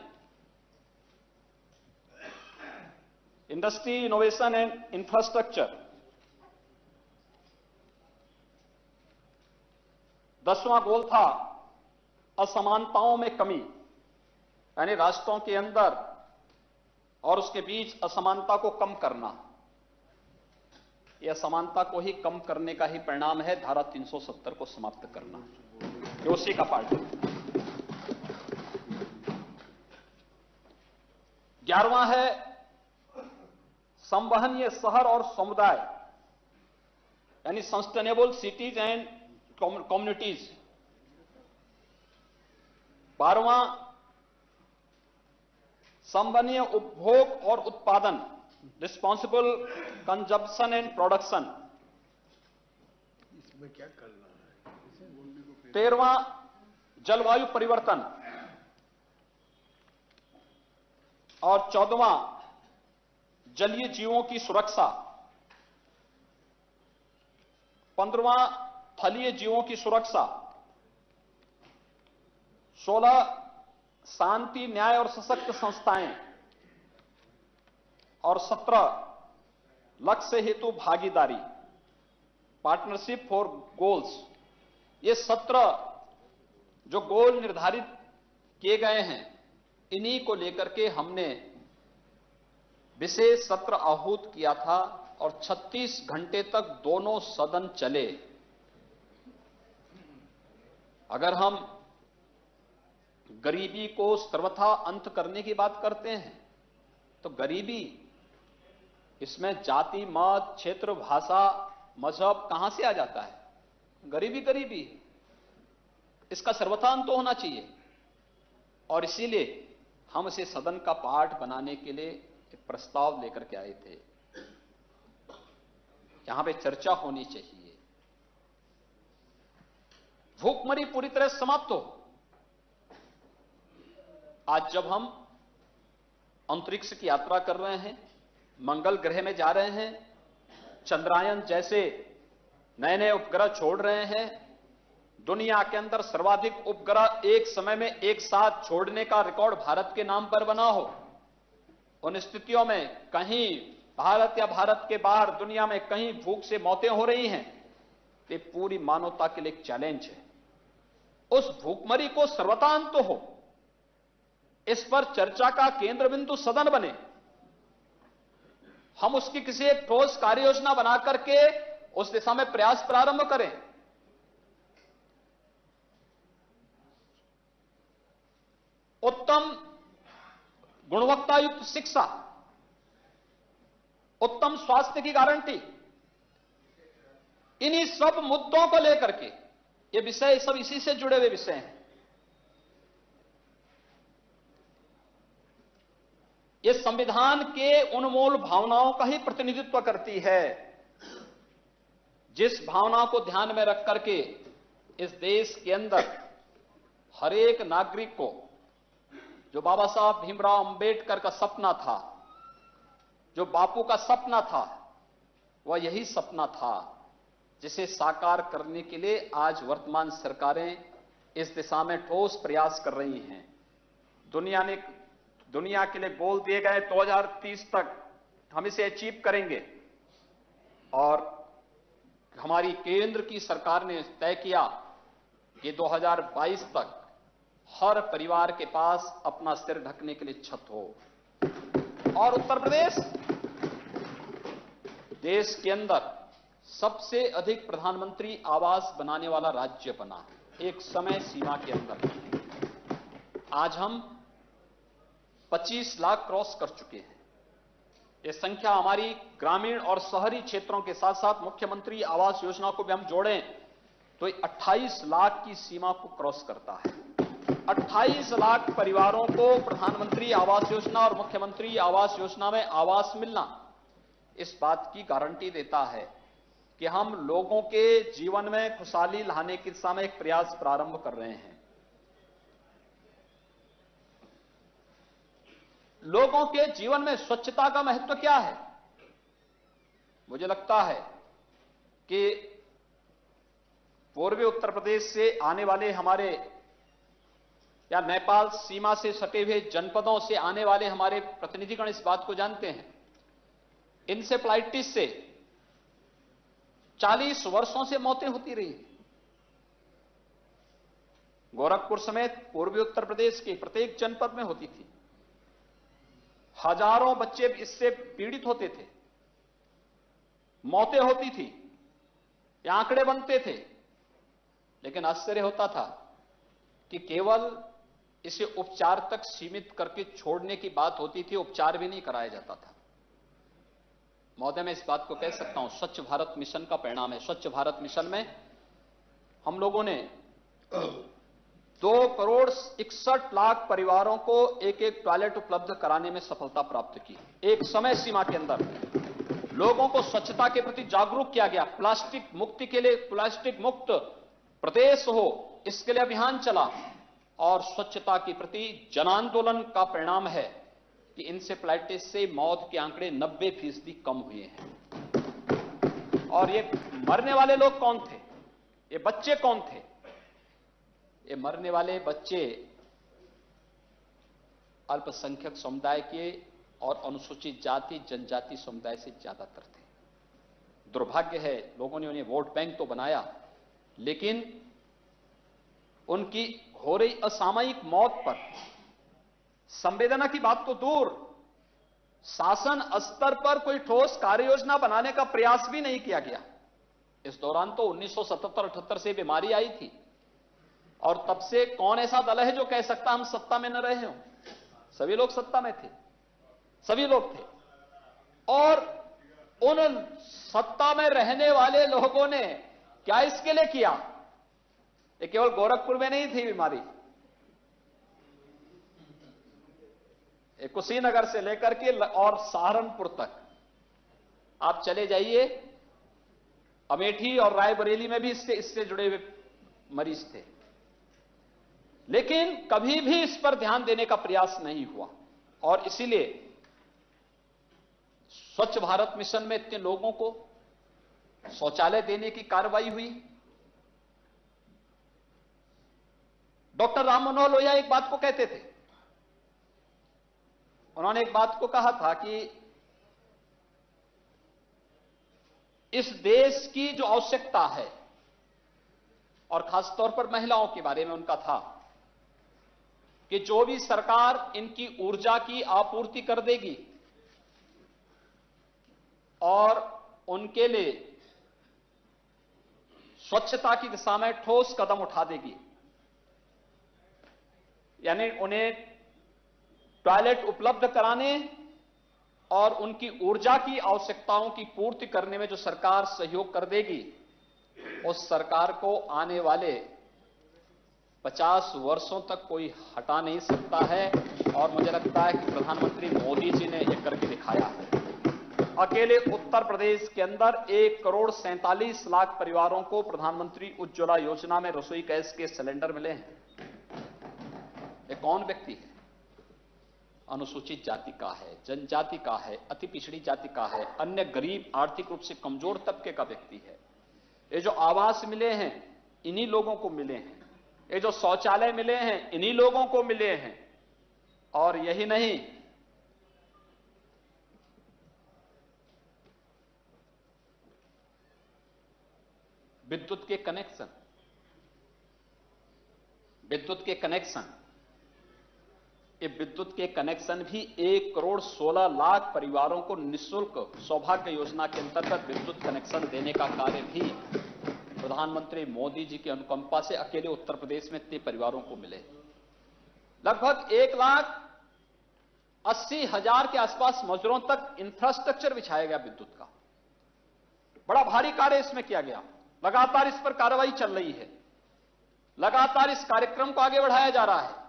इंडस्ट्री, इनोवेशन एंड इंफ्रास्ट्रक्चर। 10वां गोल था असमानताओं में कमी, यानी राष्ट्रों के अंदर और उसके बीच असमानता को कम करना। यह असमानता को ही कम करने का ही परिणाम है धारा 370 को समाप्त करना, ये उसी का पार्ट है। 11वां है संवहनीय शहर और समुदाय, यानी सस्टेनेबल सिटीज एंड कम्युनिटीज। 12वां संवहनीय उपभोग और उत्पादन, रिस्पॉन्सिबल कंजप्शन एंड प्रोडक्शन। इसमें क्या करना है? 13वां जलवायु परिवर्तन और 14वां जलीय जीवों की सुरक्षा। 15वां थलीय जीवों की सुरक्षा। 16 शांति, न्याय और सशक्त संस्थाएं। और 17 लक्ष्य हेतु भागीदारी, पार्टनरशिप फॉर गोल्स। ये 17 जो गोल निर्धारित किए गए हैं इन्हीं को लेकर के हमने विशेष सत्र आहूत किया था और 36 घंटे तक दोनों सदन चले। अगर हम गरीबी को सर्वथा अंत करने की बात करते हैं तो गरीबी, इसमें जाति, मत, क्षेत्र, भाषा, मजहब कहां से आ जाता है? गरीबी गरीबी, इसका सर्वथा अंत होना चाहिए। और इसीलिए हम इसे सदन का पाठ बनाने के लिए एक प्रस्ताव लेकर के आए थे। यहां पे चर्चा होनी चाहिए, भूखमरी पूरी तरह समाप्त हो। आज जब हम अंतरिक्ष की यात्रा कर रहे हैं, मंगल ग्रह में जा रहे हैं, चंद्रायन जैसे नए नए उपग्रह छोड़ रहे हैं, दुनिया के अंदर सर्वाधिक उपग्रह एक समय में एक साथ छोड़ने का रिकॉर्ड भारत के नाम पर बना हो, उन स्थितियों में कहीं भारत या भारत के बाहर दुनिया में कहीं भूख से मौतें हो रही हैं, ये पूरी मानवता के लिए एक चैलेंज है। उस भूखमरी को सर्वतांत हो, इस पर चर्चा का केंद्र बिंदु सदन बने, हम उसकी किसी एक ठोस कार्य योजना बना करके उस दिशा में प्रयास प्रारंभ करें। उत्तम गुणवत्तायुक्त शिक्षा, उत्तम स्वास्थ्य की गारंटी, इन्हीं सब मुद्दों को लेकर के ये विषय सब इसी से जुड़े हुए विषय हैं। ये संविधान के उन मूल भावनाओं का ही प्रतिनिधित्व करती है जिस भावना को ध्यान में रख करके इस देश के अंदर हर एक नागरिक को, जो बाबा साहब भीमराव अंबेडकर का सपना था, जो बापू का सपना था, वह यही सपना था जिसे साकार करने के लिए आज वर्तमान सरकारें इस दिशा में ठोस प्रयास कर रही हैं। दुनिया के लिए गोल दिए गए 2030 तक हम इसे अचीव करेंगे और हमारी केंद्र की सरकार ने तय किया कि 2022 तक हर परिवार के पास अपना सिर ढकने के लिए छत हो। और उत्तर प्रदेश देश के अंदर सबसे अधिक प्रधानमंत्री आवास बनाने वाला राज्य बना एक समय सीमा के अंदर। आज हम 25 लाख क्रॉस कर चुके हैं। यह संख्या हमारी ग्रामीण और शहरी क्षेत्रों के साथ साथ मुख्यमंत्री आवास योजना को भी हम जोड़ें तो 28 लाख की सीमा को क्रॉस करता है। 28 लाख परिवारों को प्रधानमंत्री आवास योजना और मुख्यमंत्री आवास योजना में आवास मिलना इस बात की गारंटी देता है कि हम लोगों के जीवन में खुशहाली लाने की दिशा में एक प्रयास प्रारंभ कर रहे हैं। लोगों के जीवन में स्वच्छता का महत्व क्या है? मुझे लगता है कि पूर्वी उत्तर प्रदेश से आने वाले हमारे या नेपाल सीमा से सटे हुए जनपदों से आने वाले हमारे प्रतिनिधिगण इस बात को जानते हैं। इंसेफ्लाइटिस से 40 वर्षों से मौतें होती रही। गोरखपुर समेत पूर्वी उत्तर प्रदेश के प्रत्येक जनपद में होती थी। हजारों बच्चे इससे पीड़ित होते थे, मौतें होती थी, ये आंकड़े बनते थे। लेकिन आश्चर्य होता था कि केवल इसे उपचार तक सीमित करके छोड़ने की बात होती थी, उपचार भी नहीं कराया जाता था। महोदय, मैं इस बात को कह सकता हूं, स्वच्छ भारत मिशन का परिणाम है। स्वच्छ भारत मिशन में हम लोगों ने 2,61,00,000 परिवारों को एक एक टॉयलेट उपलब्ध कराने में सफलता प्राप्त की। एक समय सीमा के अंदर लोगों को स्वच्छता के प्रति जागरूक किया गया। प्लास्टिक मुक्ति के लिए, प्लास्टिक मुक्त प्रदेश हो, इसके लिए अभियान चला और स्वच्छता के प्रति जन आंदोलन का परिणाम है कि इंसेफ्लाइटिस से मौत के आंकड़े 90% कम हुए हैं। और ये मरने वाले लोग कौन थे? ये बच्चे कौन थे? ये मरने वाले बच्चे अल्पसंख्यक समुदाय के और अनुसूचित जाति जनजाति समुदाय से ज्यादातर थे। दुर्भाग्य है, लोगों ने उन्हें वोट बैंक तो बनाया, लेकिन उनकी हो रही असामयिक मौत पर संवेदना की बात तो दूर, शासन स्तर पर कोई ठोस कार्य योजना बनाने का प्रयास भी नहीं किया गया। इस दौरान तो 1977-78 से बीमारी आई थी और तब से कौन ऐसा दल है जो कह सकता हम सत्ता में न रहे हों? सभी लोग सत्ता में थे, सभी लोग थे। और उन सत्ता में रहने वाले लोगों ने क्या इसके लिए किया? ये केवल गोरखपुर में नहीं थी बीमारी, कुशीनगर से लेकर के और सहारनपुर तक आप चले जाइए, अमेठी और रायबरेली में भी इससे जुड़े हुए मरीज थे। लेकिन कभी भी इस पर ध्यान देने का प्रयास नहीं हुआ और इसीलिए स्वच्छ भारत मिशन में इतने लोगों को शौचालय देने की कार्रवाई हुई। डॉक्टर राम मनोहर लोहिया एक बात को कहते थे, उन्होंने एक बात को कहा था कि इस देश की जो आवश्यकता है और खासतौर पर महिलाओं के बारे में उनका था कि जो भी सरकार इनकी ऊर्जा की आपूर्ति कर देगी और उनके लिए स्वच्छता की दिशा में ठोस कदम उठा देगी, यानी उन्हें टॉयलेट उपलब्ध कराने और उनकी ऊर्जा की आवश्यकताओं की पूर्ति करने में जो सरकार सहयोग कर देगी, उस सरकार को आने वाले 50 वर्षों तक कोई हटा नहीं सकता है। और मुझे लगता है कि प्रधानमंत्री मोदी जी ने यह करके दिखाया है। अकेले उत्तर प्रदेश के अंदर 1,47,00,000 परिवारों को प्रधानमंत्री उज्ज्वला योजना में रसोई गैस के सिलेंडर मिले हैं। ये कौन व्यक्ति है? अनुसूचित जाति का है, जनजाति का है, अति पिछड़ी जाति का है, अन्य गरीब आर्थिक रूप से कमजोर तबके का व्यक्ति है। ये जो आवास मिले हैं इन्हीं लोगों को मिले हैं, ये जो शौचालय मिले हैं इन्हीं लोगों को मिले हैं। और यही नहीं, विद्युत के कनेक्शन, ये विद्युत के कनेक्शन भी 1,16,00,000 परिवारों को निःशुल्क सौभाग्य योजना के अंतर्गत विद्युत कनेक्शन देने का कार्य भी प्रधानमंत्री मोदी जी की अनुकंपा से अकेले उत्तर प्रदेश में इतने परिवारों को मिले। लगभग 1,80,000 के आसपास मजदूरों तक इंफ्रास्ट्रक्चर बिछाया गया विद्युत का। बड़ा भारी कार्य इसमें किया गया। लगातार इस पर कार्रवाई चल रही है, लगातार इस कार्यक्रम को आगे बढ़ाया जा रहा है।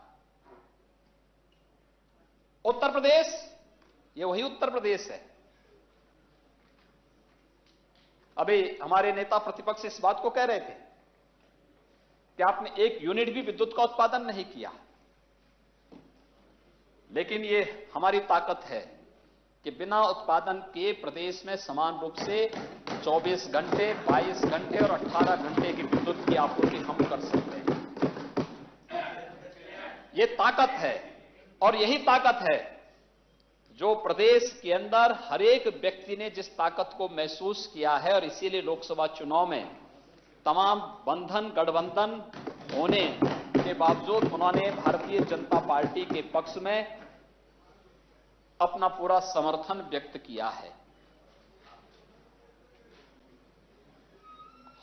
उत्तर प्रदेश, ये वही उत्तर प्रदेश है। अभी हमारे नेता प्रतिपक्ष इस बात को कह रहे थे कि आपने 1 यूनिट भी विद्युत का उत्पादन नहीं किया, लेकिन ये हमारी ताकत है कि बिना उत्पादन के प्रदेश में समान रूप से 24 घंटे, 22 घंटे और 18 घंटे की विद्युत की आपूर्ति हम कर सकते हैं। ये ताकत है और यही ताकत है जो प्रदेश के अंदर हर एक व्यक्ति ने जिस ताकत को महसूस किया है। और इसीलिए लोकसभा चुनाव में तमाम बंधन गठबंधन होने के बावजूद उन्होंने भारतीय जनता पार्टी के पक्ष में अपना पूरा समर्थन व्यक्त किया है।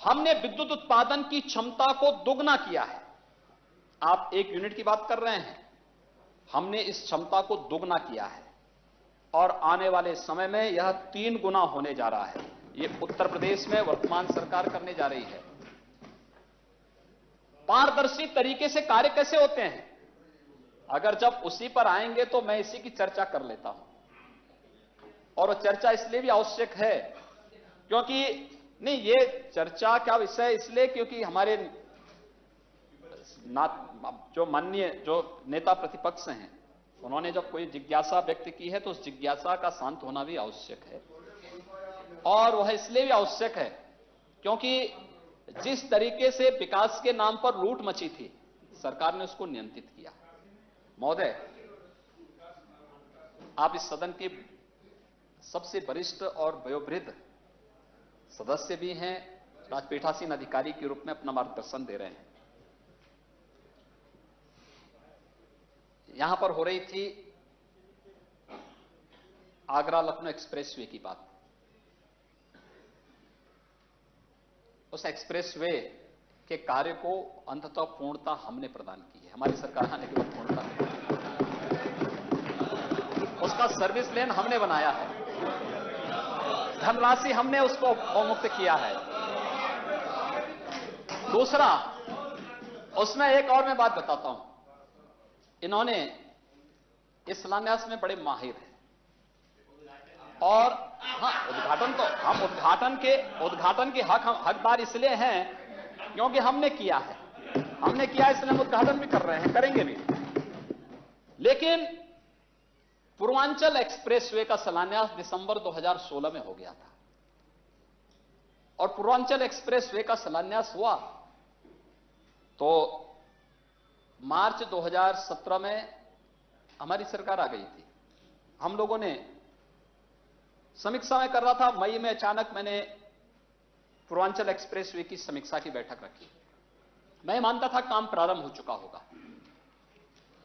हमने विद्युत उत्पादन की क्षमता को दोगुना किया है। आप 1 यूनिट की बात कर रहे हैं, हमने इस क्षमता को दोगुना किया है और आने वाले समय में यह 3 गुना होने जा रहा है। ये उत्तर प्रदेश में वर्तमान सरकार करने जा रही है। पारदर्शी तरीके से कार्य कैसे होते हैं, अगर जब उसी पर आएंगे तो मैं इसी की चर्चा कर लेता हूं। और वो चर्चा इसलिए भी आवश्यक है क्योंकि नहीं, ये चर्चा क्या विषय इसलिए क्योंकि हमारे जो माननीय जो नेता प्रतिपक्ष हैं उन्होंने जब कोई जिज्ञासा व्यक्त की है तो उस जिज्ञासा का शांत होना भी आवश्यक है। और वह इसलिए भी आवश्यक है क्योंकि जिस तरीके से विकास के नाम पर लूट मची थी, सरकार ने उसको नियंत्रित किया। महोदय, आप इस सदन के सबसे वरिष्ठ और वयोवृद्ध सदस्य भी हैं, राजपीठासीन अधिकारी के रूप में अपना मार्गदर्शन दे रहे हैं। यहां पर हो रही थी आगरा लखनऊ एक्सप्रेसवे की बात। उस एक्सप्रेसवे के कार्य को अंततः पूर्णता हमने प्रदान की है। हमारी सरकार आने के बाद पूर्णता नहीं, उसका सर्विस लेन हमने बनाया है, धनराशि हमने उसको अवमुक्त किया है। दूसरा, उसमें एक और मैं बात बताता हूं, इन्होंने इस शिलान्यास में बड़े माहिर हैं और हाँ, उद्घाटन तो हम उद्घाटन के हकदार इसलिए हैं क्योंकि हमने किया है, इसलिए हम उद्घाटन भी कर रहे हैं, करेंगे भी। लेकिन पूर्वांचल एक्सप्रेसवे का शिलान्यास दिसंबर 2016 में हो गया था और पूर्वांचल एक्सप्रेसवे का शिलान्यास हुआ तो मार्च 2017 में हमारी सरकार आ गई थी। हम लोगों ने समीक्षा में कर रहा था, मई में अचानक मैंने पूर्वांचल एक्सप्रेसवे की समीक्षा की बैठक रखी मैं मानता था काम प्रारंभ हो चुका होगा।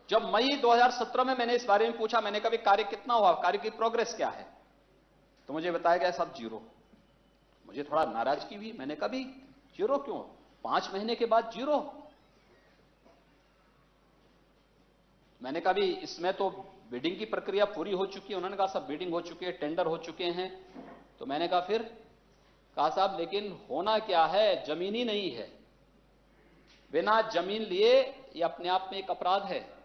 जब मई 2017 में मैंने इस बारे में पूछा, मैंने कहा भी कार्य कितना हुआ, कार्य की प्रोग्रेस क्या है, तो मुझे बताया गया साहब जीरो। मुझे थोड़ा नाराजगी हुई, मैंने कहा भी जीरो क्यों, 5 महीने के बाद जीरो। मैंने कहा भी इसमें तो बिडिंग की प्रक्रिया पूरी हो चुकी है। उन्होंने कहा साहब बिडिंग हो चुकी है, टेंडर हो चुके हैं। तो मैंने कहा फिर, कहा साहब लेकिन होना क्या है, जमीन ही नहीं है। बिना जमीन लिए ये अपने आप में एक अपराध है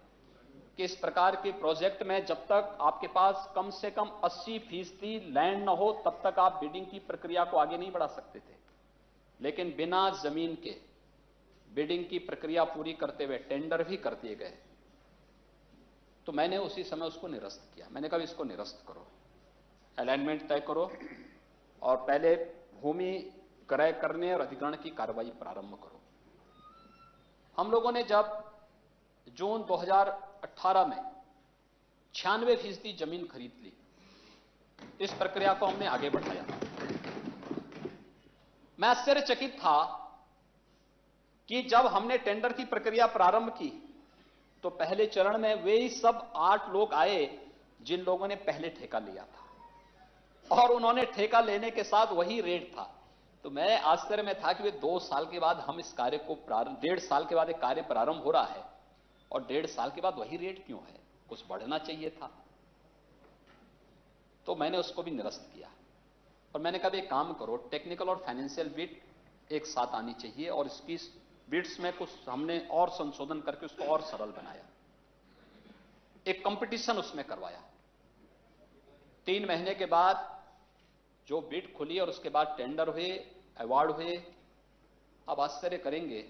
कि इस प्रकार के प्रोजेक्ट में जब तक आपके पास कम से कम 80% लैंड न हो तब तक आप बिडिंग की प्रक्रिया को आगे नहीं बढ़ा सकते थे। लेकिन बिना जमीन के बिडिंग की प्रक्रिया पूरी करते हुए टेंडर भी कर दिए गए। तो मैंने उसी समय उसको निरस्त किया। मैंने कहा इसको निरस्त करो, अलाइनमेंट तय करो और पहले भूमि क्रय करने और अधिग्रहण की कार्रवाई प्रारंभ करो। हम लोगों ने जब जून 2018 में 96% जमीन खरीद ली, इस प्रक्रिया को हमने आगे बढ़ाया। मैं आश्चर्यचकित था कि जब हमने टेंडर की प्रक्रिया प्रारंभ की तो पहले चरण में वे ही सब 8 लोग आए जिन लोगों ने पहले ठेका लिया था, और उन्होंने ठेका लेने के साथ वही रेट था। तो मैं आश्चर्य में था कि वे 2 साल के बाद हम इस कार्य को 1.5 साल के बाद एक कार्य प्रारंभ हो रहा है और 1.5 साल के बाद वही रेट क्यों है, कुछ बढ़ना चाहिए था। तो मैंने उसको भी निरस्त किया और मैंने कहा एक काम करो, टेक्निकल और फाइनेंशियल बिड एक साथ आनी चाहिए, और इसकी बिड्स में कुछ हमने और संशोधन करके उसको और सरल बनाया। एक कंपटीशन उसमें करवाया। 3 महीने के बाद जो बिड खुली और उसके बाद टेंडर हुए, अवार्ड हुए। अब आश्चर्य करेंगे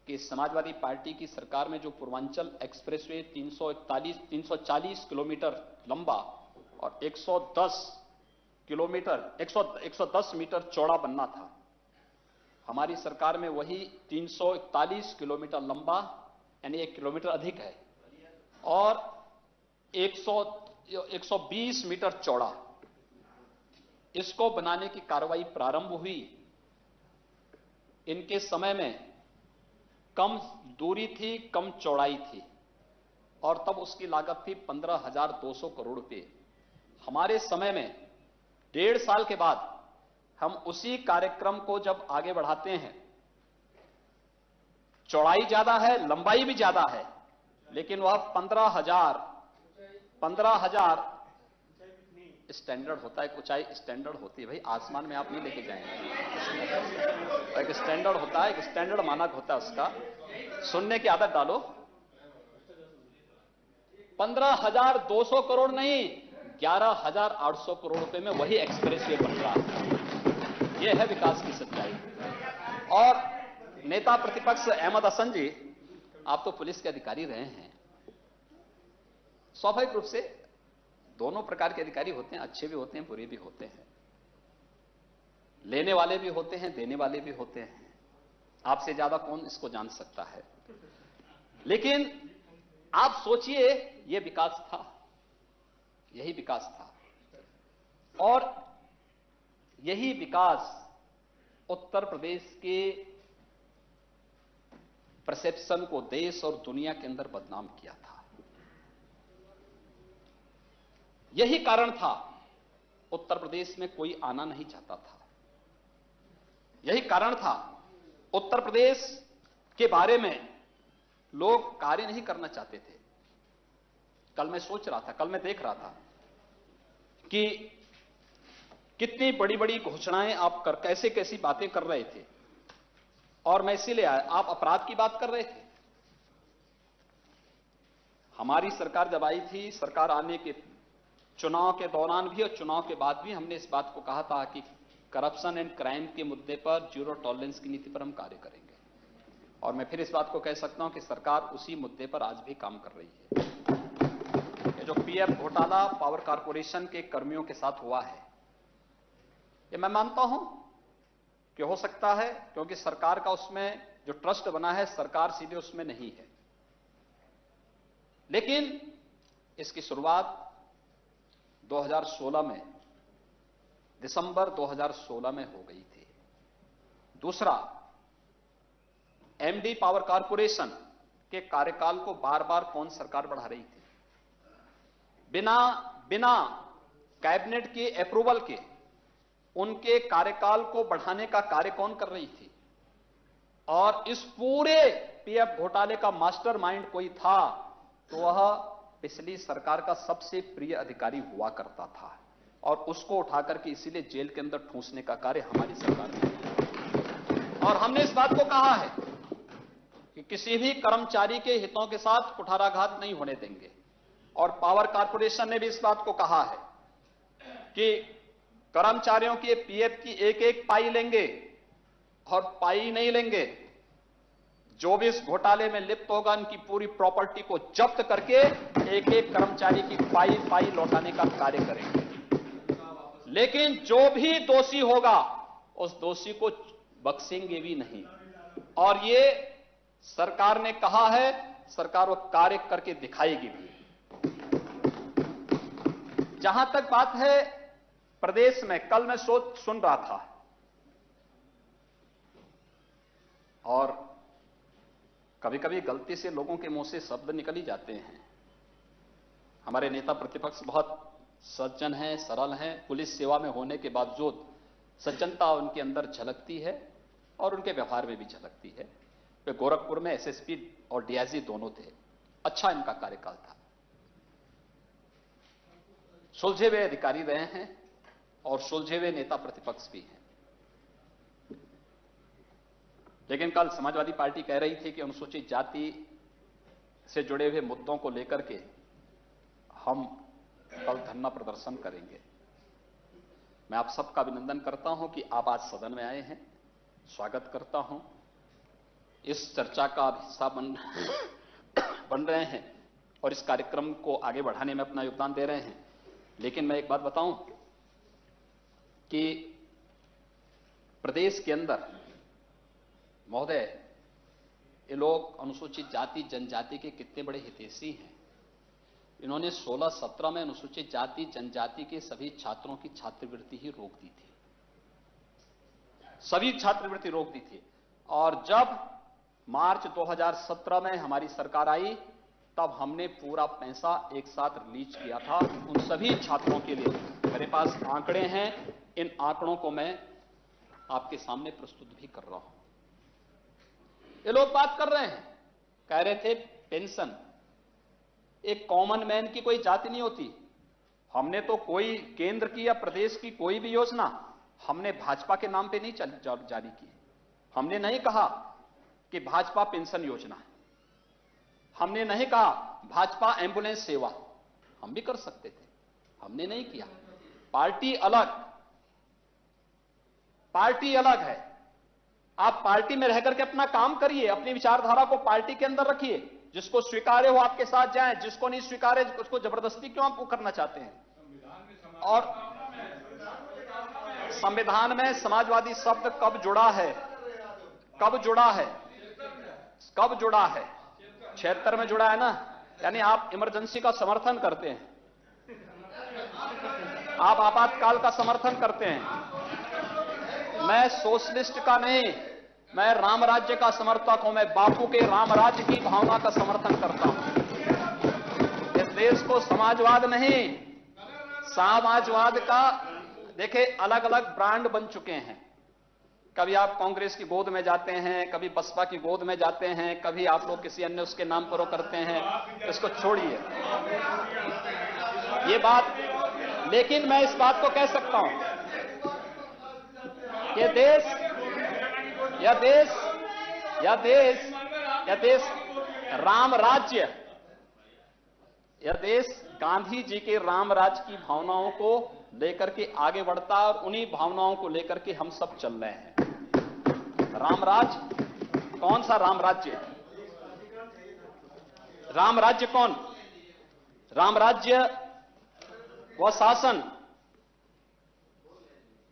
कि समाजवादी पार्टी की सरकार में जो पूर्वांचल एक्सप्रेसवे 340 किलोमीटर लंबा और 110 मीटर चौड़ा बनना था, हमारी सरकार में वही 341 किलोमीटर लंबा यानी 1 किलोमीटर अधिक है और 120 मीटर चौड़ा। इसको बनाने की कार्रवाई प्रारंभ हुई। इनके समय में कम दूरी थी, कम चौड़ाई थी और तब उसकी लागत थी 15,200 करोड़ रुपए। हमारे समय में 1.5 साल के बाद हम उसी कार्यक्रम को जब आगे बढ़ाते हैं, चौड़ाई ज्यादा है, लंबाई भी ज्यादा है, लेकिन वह 15,000 स्टैंडर्ड होता है। ऊंचाई स्टैंडर्ड होती है भाई, आसमान में आप नहीं लेके जाएंगे। एक स्टैंडर्ड होता है, एक स्टैंडर्ड मानक होता है उसका। सुनने की आदत डालो। 15,200 करोड़ नहीं, 11,800 करोड़ रुपए में वही एक्सप्रेसवे बन रहा है। यह है विकास की सच्चाई। और नेता प्रतिपक्ष अहमद हसन जी, आप तो पुलिस के अधिकारी रहे हैं। स्वाभाविक रूप से दोनों प्रकार के अधिकारी होते हैं, अच्छे भी होते हैं, बुरे भी होते हैं, लेने वाले भी होते हैं, देने वाले भी होते हैं। आपसे ज्यादा कौन इसको जान सकता है। लेकिन आप सोचिए, यह विकास था, यही विकास था। और यही विकास उत्तर प्रदेश के परसेप्शन को देश और दुनिया के अंदर बदनाम किया था। यही कारण था उत्तर प्रदेश में कोई आना नहीं चाहता था। यही कारण था उत्तर प्रदेश के बारे में लोग कार्य नहीं करना चाहते थे। कल मैं सोच रहा था, कल मैं देख रहा था कि कितनी बड़ी बड़ी घोषणाएं आप कैसे कैसी बातें कर रहे थे, और मैं इसीलिए आया। आप अपराध की बात कर रहे थे। हमारी सरकार जब आई थी, सरकार आने के चुनाव के दौरान भी और चुनाव के बाद भी हमने इस बात को कहा था कि करप्शन एंड क्राइम के मुद्दे पर जीरो टॉलरेंस की नीति पर हम कार्य करेंगे। और मैं फिर इस बात को कह सकता हूं कि सरकार उसी मुद्दे पर आज भी काम कर रही है। ये जो पीएफ घोटाला पावर कॉर्पोरेशन के कर्मियों के साथ हुआ है, ये मैं मानता हूं कि हो सकता है, क्योंकि सरकार का उसमें जो ट्रस्ट बना है, सरकार सीधे उसमें नहीं है। लेकिन इसकी शुरुआत 2016 में, दिसंबर 2016 में हो गई थी। दूसरा, एमडी पावर कॉरपोरेशन के कार्यकाल को बार बार कौन सरकार बढ़ा रही थी? बिना कैबिनेट के अप्रूवल के उनके कार्यकाल को बढ़ाने का कार्य कौन कर रही थी? और इस पूरे पीएफ घोटाले का मास्टरमाइंड कोई था तो वह पिछली सरकार का सबसे प्रिय अधिकारी हुआ करता था, और उसको उठाकर के इसीलिए जेल के अंदर ठूंसने का कार्य हमारी सरकार ने किया। और हमने इस बात को कहा है कि किसी भी कर्मचारी के हितों के साथ कुठाराघात नहीं होने देंगे, और पावर कॉरपोरेशन ने भी इस बात को कहा है कि कर्मचारियों के पीएफ की एक एक पाई लेंगे, और पाई नहीं लेंगे, जो भी इस घोटाले में लिप्त होगा उनकी पूरी प्रॉपर्टी को जब्त करके एक एक कर्मचारी की पाई लौटाने का कार्य करेंगे। लेकिन जो भी दोषी होगा उस दोषी को बख्शेंगे भी नहीं, और ये सरकार ने कहा है, सरकार वो कार्य करके दिखाएगी भी। जहां तक बात है प्रदेश में, कल मैं सुन रहा था और कभी कभी गलती से लोगों के मुंह से शब्द निकल ही जाते हैं। हमारे नेता प्रतिपक्ष बहुत सज्जन हैं, सरल हैं, पुलिस सेवा में होने के बावजूद सज्जनता उनके अंदर झलकती है और उनके व्यवहार में भी झलकती है। वे गोरखपुर में एसएसपी और डीआईजी दोनों थे, अच्छा इनका कार्यकाल था, सुलझे हुए अधिकारी रहे हैं और सुलझे हुए नेता प्रतिपक्ष भी हैं। लेकिन कल समाजवादी पार्टी कह रही थी कि अनुसूचित जाति से जुड़े हुए मुद्दों को लेकर के हम कल धरना प्रदर्शन करेंगे। मैं आप सबका अभिनंदन करता हूं कि आप आज सदन में आए हैं, स्वागत करता हूं, इस चर्चा का हिस्सा बन रहे हैं और इस कार्यक्रम को आगे बढ़ाने में अपना योगदान दे रहे हैं। लेकिन मैं एक बात बताऊं कि प्रदेश के अंदर महोदय, ये लोग अनुसूचित जाति जनजाति के कितने बड़े हितैषी हैं। इन्होंने 16-17 में अनुसूचित जाति जनजाति के सभी छात्रों की छात्रवृत्ति ही रोक दी थी, सभी छात्रवृत्ति रोक दी थी। और जब मार्च 2017 में हमारी सरकार आई तब हमने पूरा पैसा एक साथ रिलीज किया था उन सभी छात्रों के लिए। मेरे पास आंकड़े हैं, इन आंकड़ों को मैं आपके सामने प्रस्तुत भी कर रहा हूं। ये लोग बात कर रहे हैं, कह रहे थे पेंशन एक कॉमन मैन की कोई जाति नहीं होती। हमने तो कोई केंद्र की या प्रदेश की कोई भी योजना हमने भाजपा के नाम पे नहीं जारी की। हमने नहीं कहा कि भाजपा पेंशन योजना है, हमने नहीं कहा भाजपा एम्बुलेंस सेवा, हम भी कर सकते थे, हमने नहीं किया। पार्टी अलग है। आप पार्टी में रह करके अपना काम करिए, अपनी विचारधारा को पार्टी के अंदर रखिए, जिसको स्वीकार्य हो आपके साथ जाएं, जिसको नहीं स्वीकार्य उसको जबरदस्ती क्यों आप करना चाहते हैं। और संविधान में समाजवादी शब्द कब जुड़ा है? 76 में जुड़ा है ना, यानी आप इमरजेंसी का समर्थन करते हैं, आप आपातकाल का समर्थन करते हैं। मैं सोशलिस्ट का नहीं, मैं राम राज्य का समर्थक हूं। मैं बापू के राम राज्य की भावना का समर्थन करता हूं। इस देश को समाजवाद नहीं, सामाजवाद का देखे अलग अलग ब्रांड बन चुके हैं। कभी आप कांग्रेस की गोद में जाते हैं, कभी बसपा की गोद में जाते हैं, कभी आप लोग किसी अन्य उसके नाम पर वो करते हैं। इसको छोड़िए ये बात। लेकिन मैं इस बात को कह सकता हूं, यह देश राम राज्य, यह देश गांधी जी के राम राज्य की भावनाओं को लेकर के आगे बढ़ता है और उन्हीं भावनाओं को लेकर के हम सब चल रहे हैं। राम राज्य, कौन सा राम राज्य? राम राज्य कौन? राम राज्य वह शासन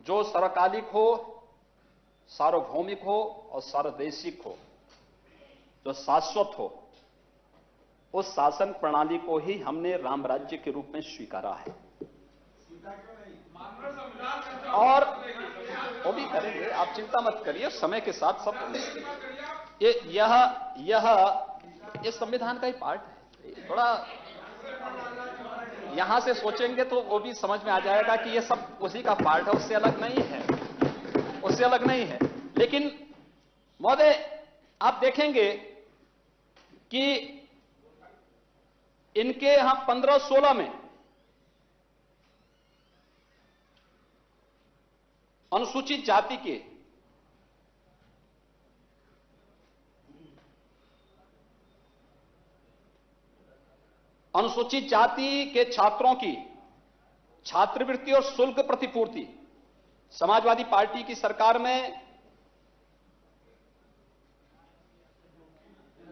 जो सर्वकालिक हो, सार्वभौमिक हो और सार्वदेशिक हो, जो शाश्वत हो। उस शासन प्रणाली को ही हमने राम राज्य के रूप में स्वीकारा है और वो भी करेंगे। आप चिंता मत करिए, समय के साथ सब ये संविधान का ही पार्ट है। थोड़ा यहां से सोचेंगे तो वो भी समझ में आ जाएगा कि ये सब उसी का पार्ट है, उससे अलग नहीं है, उससे अलग नहीं है। लेकिन महोदय आप देखेंगे कि इनके यहां 15-16 में अनुसूचित जाति के छात्रों की छात्रवृत्ति और शुल्क प्रतिपूर्ति समाजवादी पार्टी की सरकार में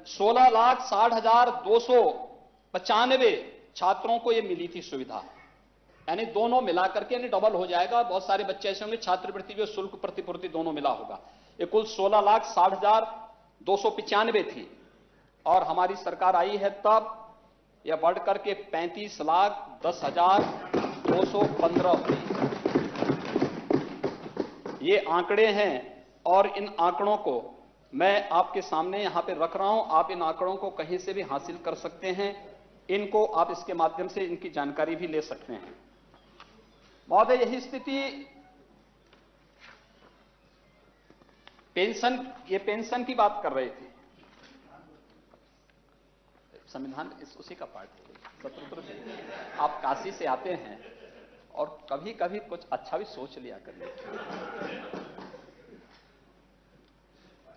16,60,295 छात्रों को यह मिली थी सुविधा। यानी दोनों मिलाकर के यानी डबल हो जाएगा। बहुत सारे बच्चे ऐसे होंगे छात्रवृत्ति भी और शुल्क प्रतिपूर्ति दोनों मिला होगा। ये कुल 16,60,295 थी और हमारी सरकार आई है तब यह बढ़कर के 35,10,215 हुई। ये आंकड़े हैं और इन आंकड़ों को मैं आपके सामने यहां पे रख रहा हूं। आप इन आंकड़ों को कहीं से भी हासिल कर सकते हैं, इनको आप इसके माध्यम से इनकी जानकारी भी ले सकते हैं। महोदय यही स्थिति पेंशन की बात कर रहे थे। संविधान उसी का पार्ट है। स्वतंत्र आप काशी से आते हैं और कभी कभी कुछ अच्छा भी सोच लिया करिए।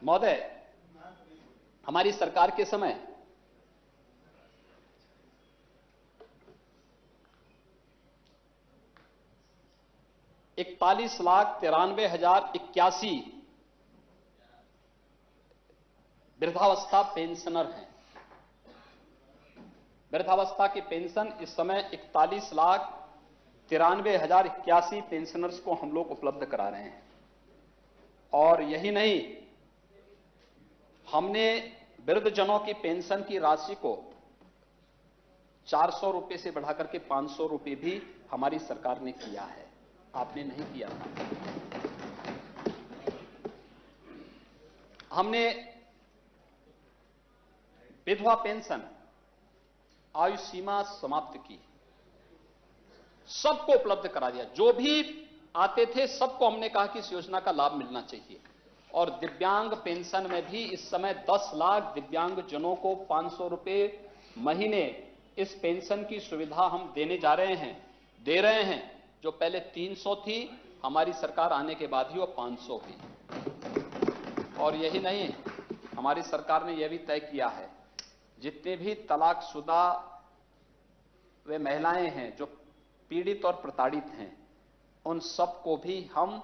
महोदय हमारी सरकार के समय $41,93,081 वृद्धावस्था पेंशनर हैं। वृद्धावस्था की पेंशन इस समय 41,93,081 पेंशनर्स को हम लोग उपलब्ध करा रहे हैं। और यही नहीं, हमने वृद्धजनों की पेंशन की राशि को 400 रुपए से बढ़ाकर के 500 रुपए भी हमारी सरकार ने किया है। आपने नहीं किया था। हमने विधवा पेंशन आयु सीमा समाप्त की, सबको उपलब्ध करा दिया। जो भी आते थे सबको हमने कहा कि इस योजना का लाभ मिलना चाहिए। और दिव्यांग पेंशन में भी इस समय 10 लाख दिव्यांग जनों को 500 रुपए महीने इस पेंशन की सुविधा हम देने जा रहे हैं, दे रहे हैं। जो पहले 300 थी, हमारी सरकार आने के बाद ही वो 500 हुई। और यही नहीं, हमारी सरकार ने यह भी तय किया है जितने भी तलाकशुदा वे महिलाएं हैं जो पीड़ित और प्रताड़ित हैं, उन सबको भी हम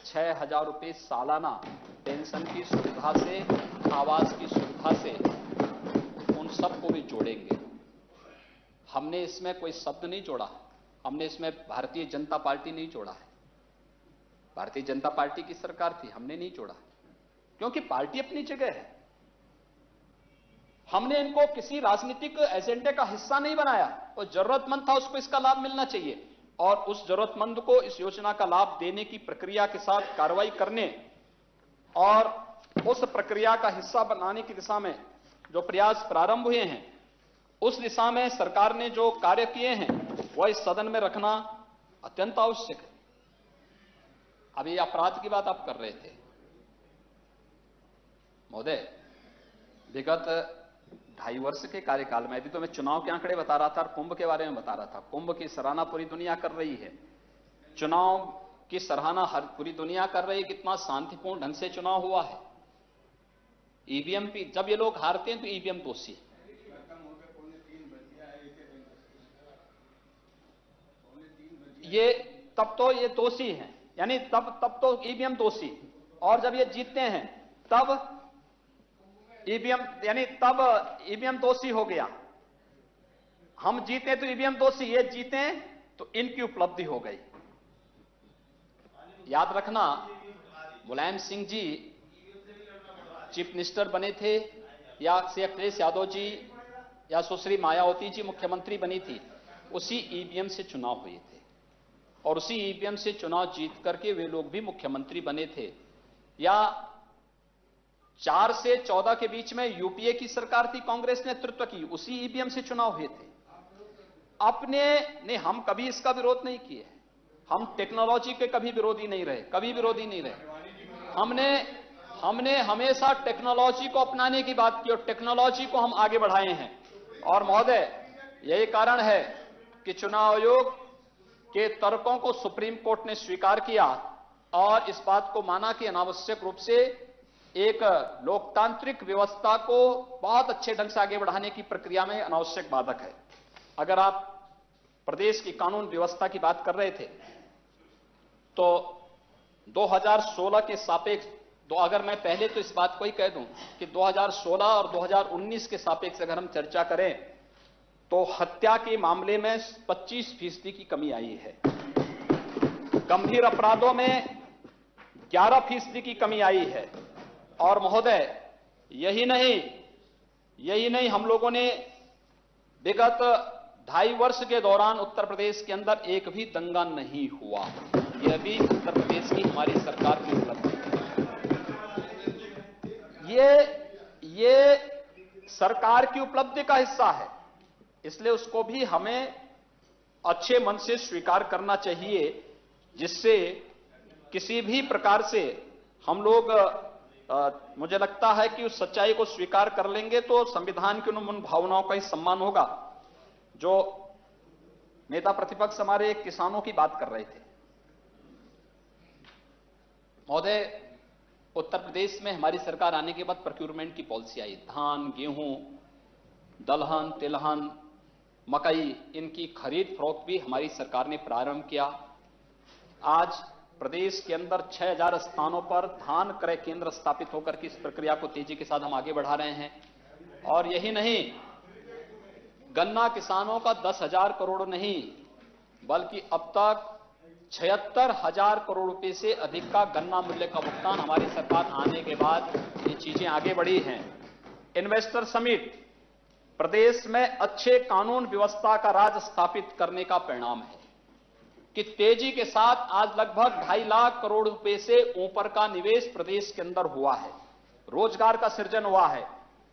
6,000 रुपए सालाना पेंशन की सुविधा से, आवास की सुविधा से उन सबको भी जोड़ेंगे। हमने इसमें कोई शब्द नहीं जोड़ा, हमने इसमें भारतीय जनता पार्टी नहीं जोड़ा है। भारतीय जनता पार्टी की सरकार थी, हमने नहीं जोड़ा, क्योंकि पार्टी अपनी जगह है। हमने इनको किसी राजनीतिक एजेंडे का हिस्सा नहीं बनाया। और जरूरतमंद था, उसको इसका लाभ मिलना चाहिए। और उस जरूरतमंद को इस योजना का लाभ देने की प्रक्रिया के साथ कार्रवाई करने और उस प्रक्रिया का हिस्सा बनाने की दिशा में जो प्रयास प्रारंभ हुए हैं, उस दिशा में सरकार ने जो कार्य किए हैं वह इस सदन में रखना अत्यंत आवश्यक है। अभी अपराध की बात आप कर रहे थे महोदय। विगत 2.5 वर्ष के कार्यकाल में, अभी तो मैं चुनाव के आंकड़े बता रहा था और कुंभ के बारे में बता रहा था। कुंभ की सराहना पूरी दुनिया कर रही है, चुनाव की सराहना पूरी दुनिया कर रही है। कितना शांतिपूर्ण ढंग से चुनाव हुआ है। ईवीएम पे जब ये लोग हारते हैं तो ईवीएम दोषी, ये तब तो ये दोषी हैं, यानी तब तो ईवीएम दोषी। और जब ये जीतते हैं तब ईवीएम, यानी तब ईवीएम दोषी हो गया। हम जीते तो ईवीएम दोषी, ये जीते तो इनकी उपलब्धि हो गई। याद रखना, मुलायम सिंह जी चीफ मिनिस्टर बने थे, या श्री अखिलेश यादव जी या सुश्री मायावती जी मुख्यमंत्री बनी थी, उसी ईवीएम से चुनाव हुए थे। और उसी ईवीएम से चुनाव जीत करके वे लोग भी मुख्यमंत्री बने थे। या 4 से 14 के बीच में यूपीए की सरकार थी, कांग्रेस नेतृत्व की, उसी ईवीएम से चुनाव हुए थे। अपने ने हम कभी इसका विरोध नहीं किए, हम टेक्नोलॉजी के कभी विरोधी नहीं रहे, कभी विरोधी नहीं रहे। हमने हमेशा टेक्नोलॉजी को अपनाने की बात की और टेक्नोलॉजी को हम आगे बढ़ाए हैं। और महोदय, यही कारण है कि चुनाव आयोग के तर्कों को सुप्रीम कोर्ट ने स्वीकार किया और इस बात को माना कि अनावश्यक रूप से एक लोकतांत्रिक व्यवस्था को बहुत अच्छे ढंग से आगे बढ़ाने की प्रक्रिया में अनावश्यक बाधक है। अगर आप प्रदेश की कानून व्यवस्था की बात कर रहे थे तो 2016 के सापेक्ष, तो अगर मैं पहले तो इस बात को ही कह दूं कि 2016 और 2019 के सापेक्ष अगर हम चर्चा करें तो हत्या के मामले में 25% की कमी आई है, गंभीर अपराधों में 11% की कमी आई है। और महोदय, यही नहीं हम लोगों ने विगत 2.5 वर्ष के दौरान उत्तर प्रदेश के अंदर एक भी दंगा नहीं हुआ। यह भी उत्तर प्रदेश की हमारी सरकार की उपलब्धि है। ये सरकार की उपलब्धि का हिस्सा है, इसलिए उसको भी हमें अच्छे मन से स्वीकार करना चाहिए, जिससे किसी भी प्रकार से हम लोग मुझे लगता है कि उस सच्चाई को स्वीकार कर लेंगे तो संविधान की उन भावनाओं का ही सम्मान होगा। जो नेता प्रतिपक्ष हमारे किसानों की बात कर रहे थे, महोदय, उत्तर प्रदेश में हमारी सरकार आने के बाद प्रोक्योरमेंट की पॉलिसी आई। धान, गेहूं, दलहन, तिलहन, मकई, इनकी खरीद फरोख्त भी हमारी सरकार ने प्रारंभ किया। आज प्रदेश के अंदर 6000 स्थानों पर धान क्रय केंद्र स्थापित होकर के इस प्रक्रिया को तेजी के साथ हम आगे बढ़ा रहे हैं। और यही नहीं, गन्ना किसानों का 10,000 करोड़ नहीं बल्कि अब तक 76,000 करोड़ रुपए से अधिक का गन्ना मूल्य का भुगतान हमारी सरकार आने के बाद ये चीजें आगे बढ़ी हैं। इन्वेस्टर समिट प्रदेश में अच्छे कानून व्यवस्था का राज स्थापित करने का परिणाम है कि तेजी के साथ आज लगभग 2.5 लाख करोड़ रुपए से ऊपर का निवेश प्रदेश के अंदर हुआ है, रोजगार का सृजन हुआ है,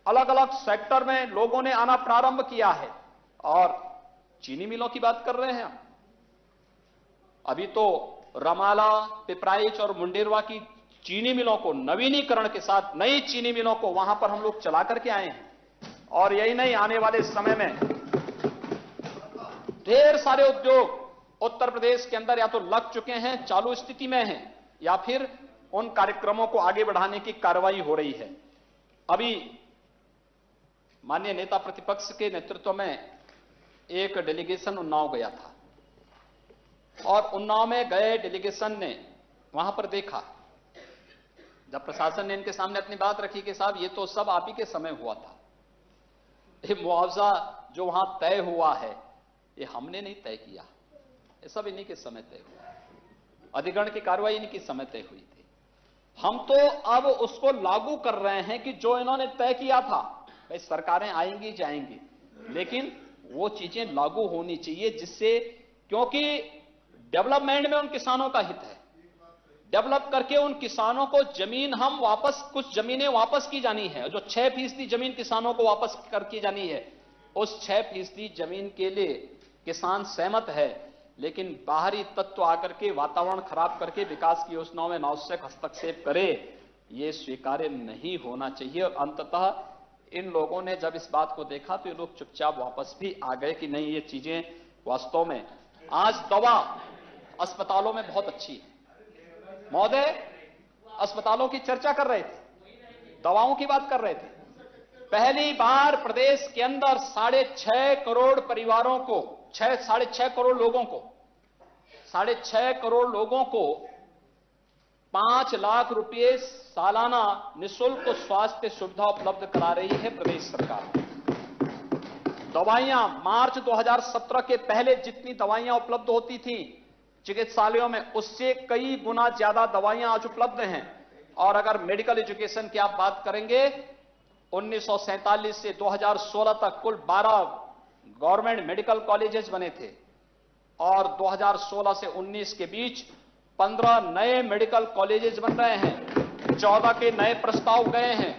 अलग अलग सेक्टर में लोगों ने आना प्रारंभ किया है। और चीनी मिलों की बात कर रहे हैं, अभी तो रमाला, पिपराइच और मुंडेरवा की चीनी मिलों को नवीनीकरण के साथ नई चीनी मिलों को वहां पर हम लोग चला करके आए हैं। और यही नहीं, आने वाले समय में ढेर सारे उद्योग उत्तर प्रदेश के अंदर या तो लग चुके हैं, चालू स्थिति में हैं, या फिर उन कार्यक्रमों को आगे बढ़ाने की कार्रवाई हो रही है। अभी माननीय नेता प्रतिपक्ष के नेतृत्व में एक डेलीगेशन उन्नाव गया था और उन्नाव में गए डेलीगेशन ने वहां पर देखा, जब प्रशासन ने इनके सामने अपनी बात रखी कि साहब ये तो सब आप ही के समय हुआ था, ये मुआवजा जो वहां तय हुआ है ये हमने नहीं तय किया, ये सब इन्हीं के समय तय हुआ, अधिग्रहण की कार्रवाई इन्हीं के समय तय हुई थी। हम तो अब उसको लागू कर रहे हैं कि जो इन्होंने तय किया था। भाई सरकारें आएंगी जाएंगी, लेकिन वो चीजें लागू होनी चाहिए, जिससे, क्योंकि डेवलपमेंट में उन किसानों का हित है। डेवलप करके उन किसानों को जमीन हम वापस, कुछ जमीनें वापस की जानी है। जो 6% जमीन किसानों को वापस कर की जानी है, उस 6% जमीन के लिए किसान सहमत है, लेकिन बाहरी तत्व आकर के वातावरण खराब करके विकास की योजनाओं में अनावश्यक हस्तक्षेप करे, ये स्वीकार्य नहीं होना चाहिए। और अंततः इन लोगों ने जब इस बात को देखा तो ये लोग चुपचाप वापस भी आ गए कि नहीं, ये चीजें वास्तव में आज दवा अस्पतालों में बहुत अच्छी है। महोदय, अस्पतालों की चर्चा कर रहे थे, दवाओं की बात कर रहे थे। पहली बार प्रदेश के अंदर 6.5 करोड़ परिवारों को, 6.5 करोड़ लोगों को, 6.5 करोड़ लोगों को 5 लाख रुपए सालाना निःशुल्क स्वास्थ्य सुविधा उपलब्ध करा रही है प्रदेश सरकार। दवाइयां मार्च 2017 के पहले जितनी दवाइयां उपलब्ध होती थी चिकित्सालयों में, उससे कई गुना ज्यादा दवाइयां आज उपलब्ध हैं। और अगर मेडिकल एजुकेशन की आप बात करेंगे, 1947 से 2016 तक कुल 12 गवर्नमेंट मेडिकल कॉलेजेस बने थे और 2016 से 19 के बीच 15 नए मेडिकल कॉलेजेस बन रहे हैं। 14 के नए प्रस्ताव गए हैं।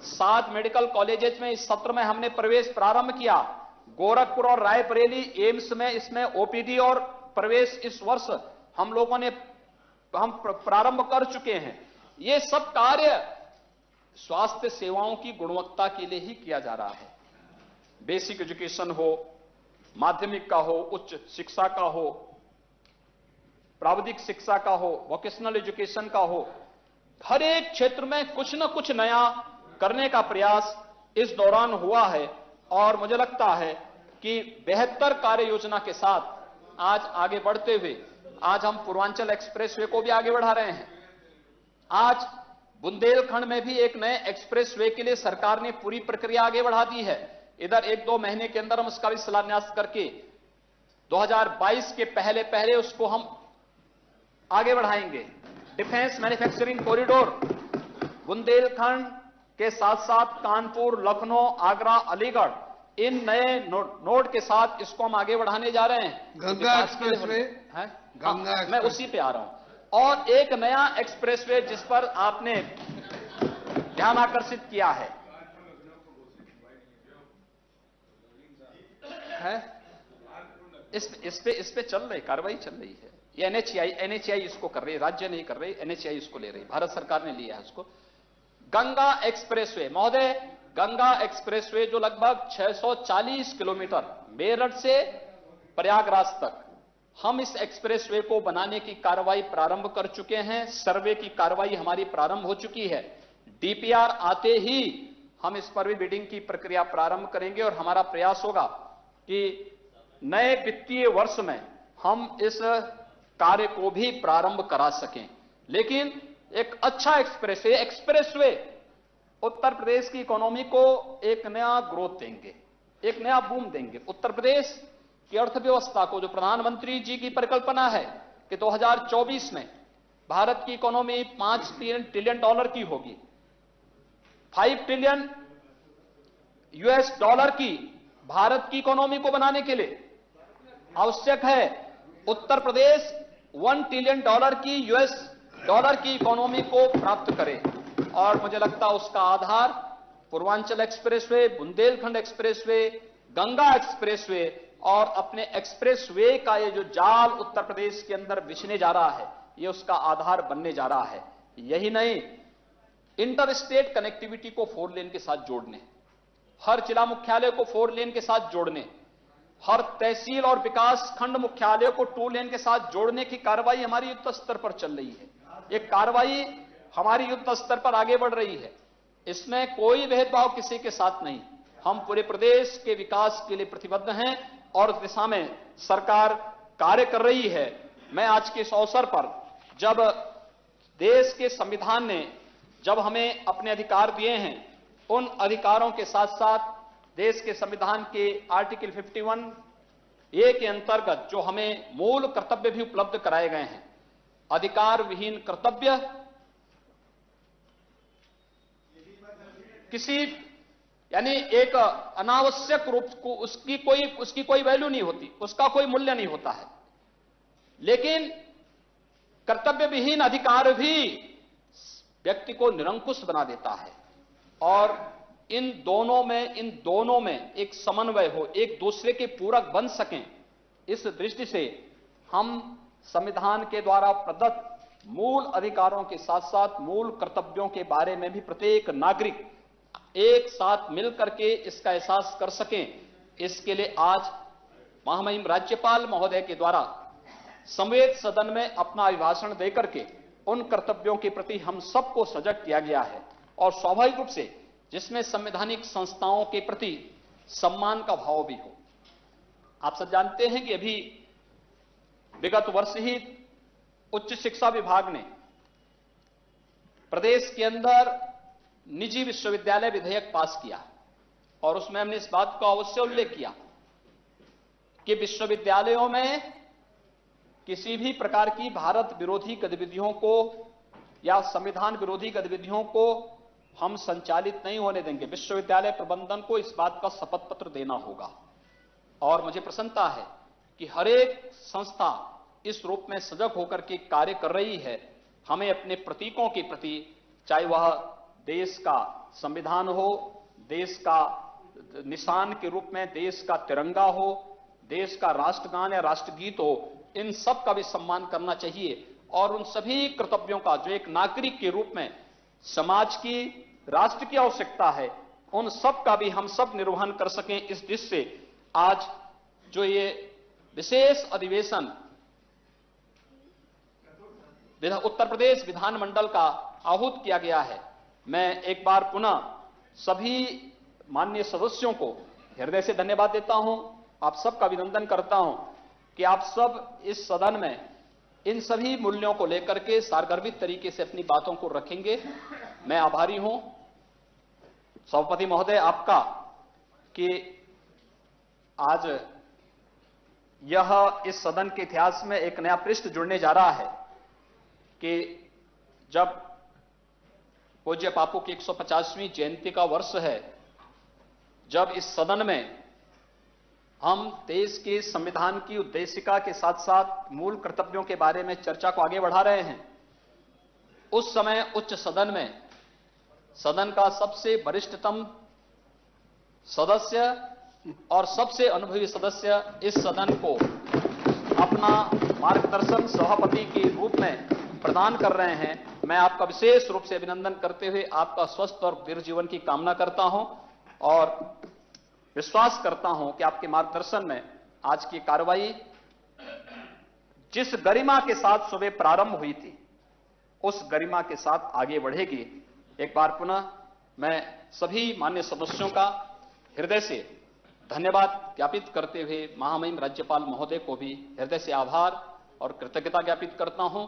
7 मेडिकल कॉलेजेस में इस सत्र में हमने प्रवेश प्रारंभ किया। गोरखपुर और रायबरेली एम्स में इसमें ओपीडी और प्रवेश इस वर्ष हम लोगों ने प्रारंभ कर चुके हैं। ये सब कार्य स्वास्थ्य सेवाओं की गुणवत्ता के लिए ही किया जा रहा है। बेसिक एजुकेशन हो, माध्यमिक का हो, उच्च शिक्षा का हो, प्राविधिक शिक्षा का हो, वोकेशनल एजुकेशन का हो, हर एक क्षेत्र में कुछ न कुछ नया करने का प्रयास इस दौरान हुआ है। और मुझे लगता है कि बेहतर कार्य योजना के साथ आज आगे बढ़ते हुए आज हम पूर्वांचल एक्सप्रेसवे को भी आगे बढ़ा रहे हैं। आज बुंदेलखंड में भी एक नए एक्सप्रेसवे के लिए सरकार ने पूरी प्रक्रिया आगे बढ़ा दी है। इधर 1-2 महीने के अंदर हम उसका भी शिलान्यास करके 2022 के पहले उसको हम आगे बढ़ाएंगे। डिफेंस मैन्युफैक्चरिंग कॉरिडोर बुंदेलखंड के साथ साथ कानपुर, लखनऊ, आगरा, अलीगढ़, इन नए नोड के साथ इसको हम आगे बढ़ाने जा रहे हैं। गंगा एक्सप्रेसवे है, गंगा मैं उसी पे आ रहा हूं। और एक नया एक्सप्रेसवे जिस पर आपने ध्यान आकर्षित किया है इस पे चल रही कार्रवाई चल रही है। ये एनएचएआई इसको कर रही है, राज्य नहीं कर रही, एनएचएआई इसको ले रही, भारत सरकार ने लिया है उसको। गंगा एक्सप्रेसवे महोदय, गंगा एक्सप्रेसवे जो लगभग 640 किलोमीटर मेरठ से प्रयागराज तक, हम इस एक्सप्रेसवे को बनाने की कार्रवाई प्रारंभ कर चुके हैं। सर्वे की कार्रवाई हमारी प्रारंभ हो चुकी है। डीपीआर आते ही हम इस पर भी बिडिंग की प्रक्रिया प्रारंभ करेंगे और हमारा प्रयास होगा कि नए वित्तीय वर्ष में हम इस कार्य को भी प्रारंभ करा सकें। लेकिन एक अच्छा एक्सप्रेसवे उत्तर प्रदेश की इकोनॉमी को एक नया ग्रोथ देंगे, एक नया बूम देंगे। उत्तर प्रदेश की अर्थव्यवस्था को, जो प्रधानमंत्री जी की परिकल्पना है कि 2024 में भारत की इकोनॉमी $5 ट्रिलियन की होगी, $5 ट्रिलियन की भारत की इकोनॉमी को बनाने के लिए आवश्यक है उत्तर प्रदेश $1 ट्रिलियन की इकोनॉमी को प्राप्त करे। और मुझे लगता है उसका आधार Purvanchal expressway, Bundelkhand expressway, Ganga expressway और अपने एक्सप्रेसवे का ये जो जाल उत्तर प्रदेश के अंदर बिछने जा रहा है, ये उसका आधार बनने जा रहा है। यही नहीं, इंटर स्टेट कनेक्टिविटी को 4 लेन के साथ जोड़ने, हर जिला मुख्यालय को 4 लेन के साथ जोड़ने, हर तहसील और विकास खंड मुख्यालय को 2 लेन के साथ जोड़ने की कार्रवाई हमारी युद्ध स्तर पर चल रही है। ये कार्रवाई हमारी युद्ध स्तर पर आगे बढ़ रही है। इसमें कोई भेदभाव किसी के साथ नहीं। हम पूरे प्रदेश के विकास के लिए प्रतिबद्ध हैं और उस दिशा में सरकार कार्य कर रही है। मैं आज के इस अवसर पर, जब देश के संविधान ने जब हमें अपने अधिकार दिए हैं, उन अधिकारों के साथ साथ देश के संविधान के आर्टिकल 51A के अंतर्गत जो हमें मूल कर्तव्य भी उपलब्ध कराए गए हैं, अधिकार विहीन कर्तव्य किसी यानी एक अनावश्यक रूप को उसकी कोई वैल्यू नहीं होती, उसका कोई मूल्य नहीं होता है। लेकिन कर्तव्य विहीन अधिकार भी व्यक्ति को निरंकुश बना देता है। और इन दोनों में एक समन्वय हो, एक दूसरे के पूरक बन सकें, इस दृष्टि से हम संविधान के द्वारा प्रदत्त मूल अधिकारों के साथ साथ मूल कर्तव्यों के बारे में भी प्रत्येक नागरिक एक साथ मिलकर के इसका एहसास कर सकें, इसके लिए आज महामहिम राज्यपाल महोदय के द्वारा संवेद सदन में अपना अभिभाषण देकर के उन कर्तव्यों के प्रति हम सबको सजग किया गया है। और स्वाभाविक रूप से जिसमें संवैधानिक संस्थाओं के प्रति सम्मान का भाव भी हो। आप सब जानते हैं कि अभी विगत वर्ष ही उच्च शिक्षा विभाग ने प्रदेश के अंदर निजी विश्वविद्यालय विधेयक पास किया और उसमें हमने इस बात का अवश्य उल्लेख किया कि विश्वविद्यालयों में किसी भी प्रकार की भारत विरोधी गतिविधियों को या संविधान विरोधी गतिविधियों को हम संचालित नहीं होने देंगे। विश्वविद्यालय प्रबंधन को इस बात का शपथ पत्र देना होगा। और मुझे प्रसन्नता है कि हर एक संस्था इस रूप में सजग होकर के कार्य कर रही है। हमें अपने प्रतीकों के प्रति चाहे वह देश का संविधान हो, देश का निशान के रूप में देश का तिरंगा हो, देश का राष्ट्रगान या राष्ट्रगीत हो, इन सब का भी सम्मान करना चाहिए और उन सभी कर्तव्यों का जो एक नागरिक के रूप में समाज की, राष्ट्र की आवश्यकता है, उन सब का भी हम सब निर्वहन कर सकें। इस दृष्टि से आज जो ये विशेष अधिवेशन उत्तर प्रदेश विधानमंडल का आहूत किया गया है, मैं एक बार पुनः सभी माननीय सदस्यों को हृदय से धन्यवाद देता हूं, आप सबका अभिनंदन करता हूं कि आप सब इस सदन में इन सभी मूल्यों को लेकर के सारगर्भित तरीके से अपनी बातों को रखेंगे। मैं आभारी हूं सभापति महोदय आपका कि आज यह इस सदन के इतिहास में एक नया पृष्ठ जुड़ने जा रहा है कि जब पूज्य बापू की 150वीं जयंती का वर्ष है, जब इस सदन में हम देश के संविधान की उद्देशिका के साथ साथ मूल कर्तव्यों के बारे में चर्चा को आगे बढ़ा रहे हैं, उस समय उच्च सदन में सदन का सबसे वरिष्ठतम सदस्य और सबसे अनुभवी सदस्य इस सदन को अपना मार्गदर्शन सभापति के रूप में प्रदान कर रहे हैं। मैं आपका विशेष रूप से अभिनंदन करते हुए आपका स्वस्थ और दीर्घ जीवन की कामना करता हूं और विश्वास करता हूं कि आपके मार्गदर्शन में आज की कार्रवाई जिस गरिमा के साथ सुबह प्रारंभ हुई थी, उस गरिमा के साथ आगे बढ़ेगी। एक बार पुनः मैं सभी माननीय सदस्यों का हृदय से धन्यवाद ज्ञापित करते हुए महामहिम राज्यपाल महोदय को भी हृदय से आभार और कृतज्ञता ज्ञापित करता हूं,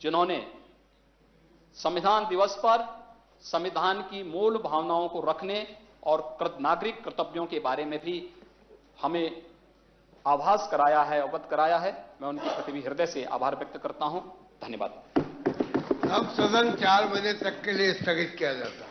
जिन्होंने संविधान दिवस पर संविधान की मूल भावनाओं को रखने और नागरिक कर्तव्यों के बारे में भी हमें आभास कराया है, अवगत कराया है। मैं उनके प्रति भी हृदय से आभार व्यक्त करता हूं। धन्यवाद। अब सदन 4 बजे तक के लिए स्थगित किया जाता है।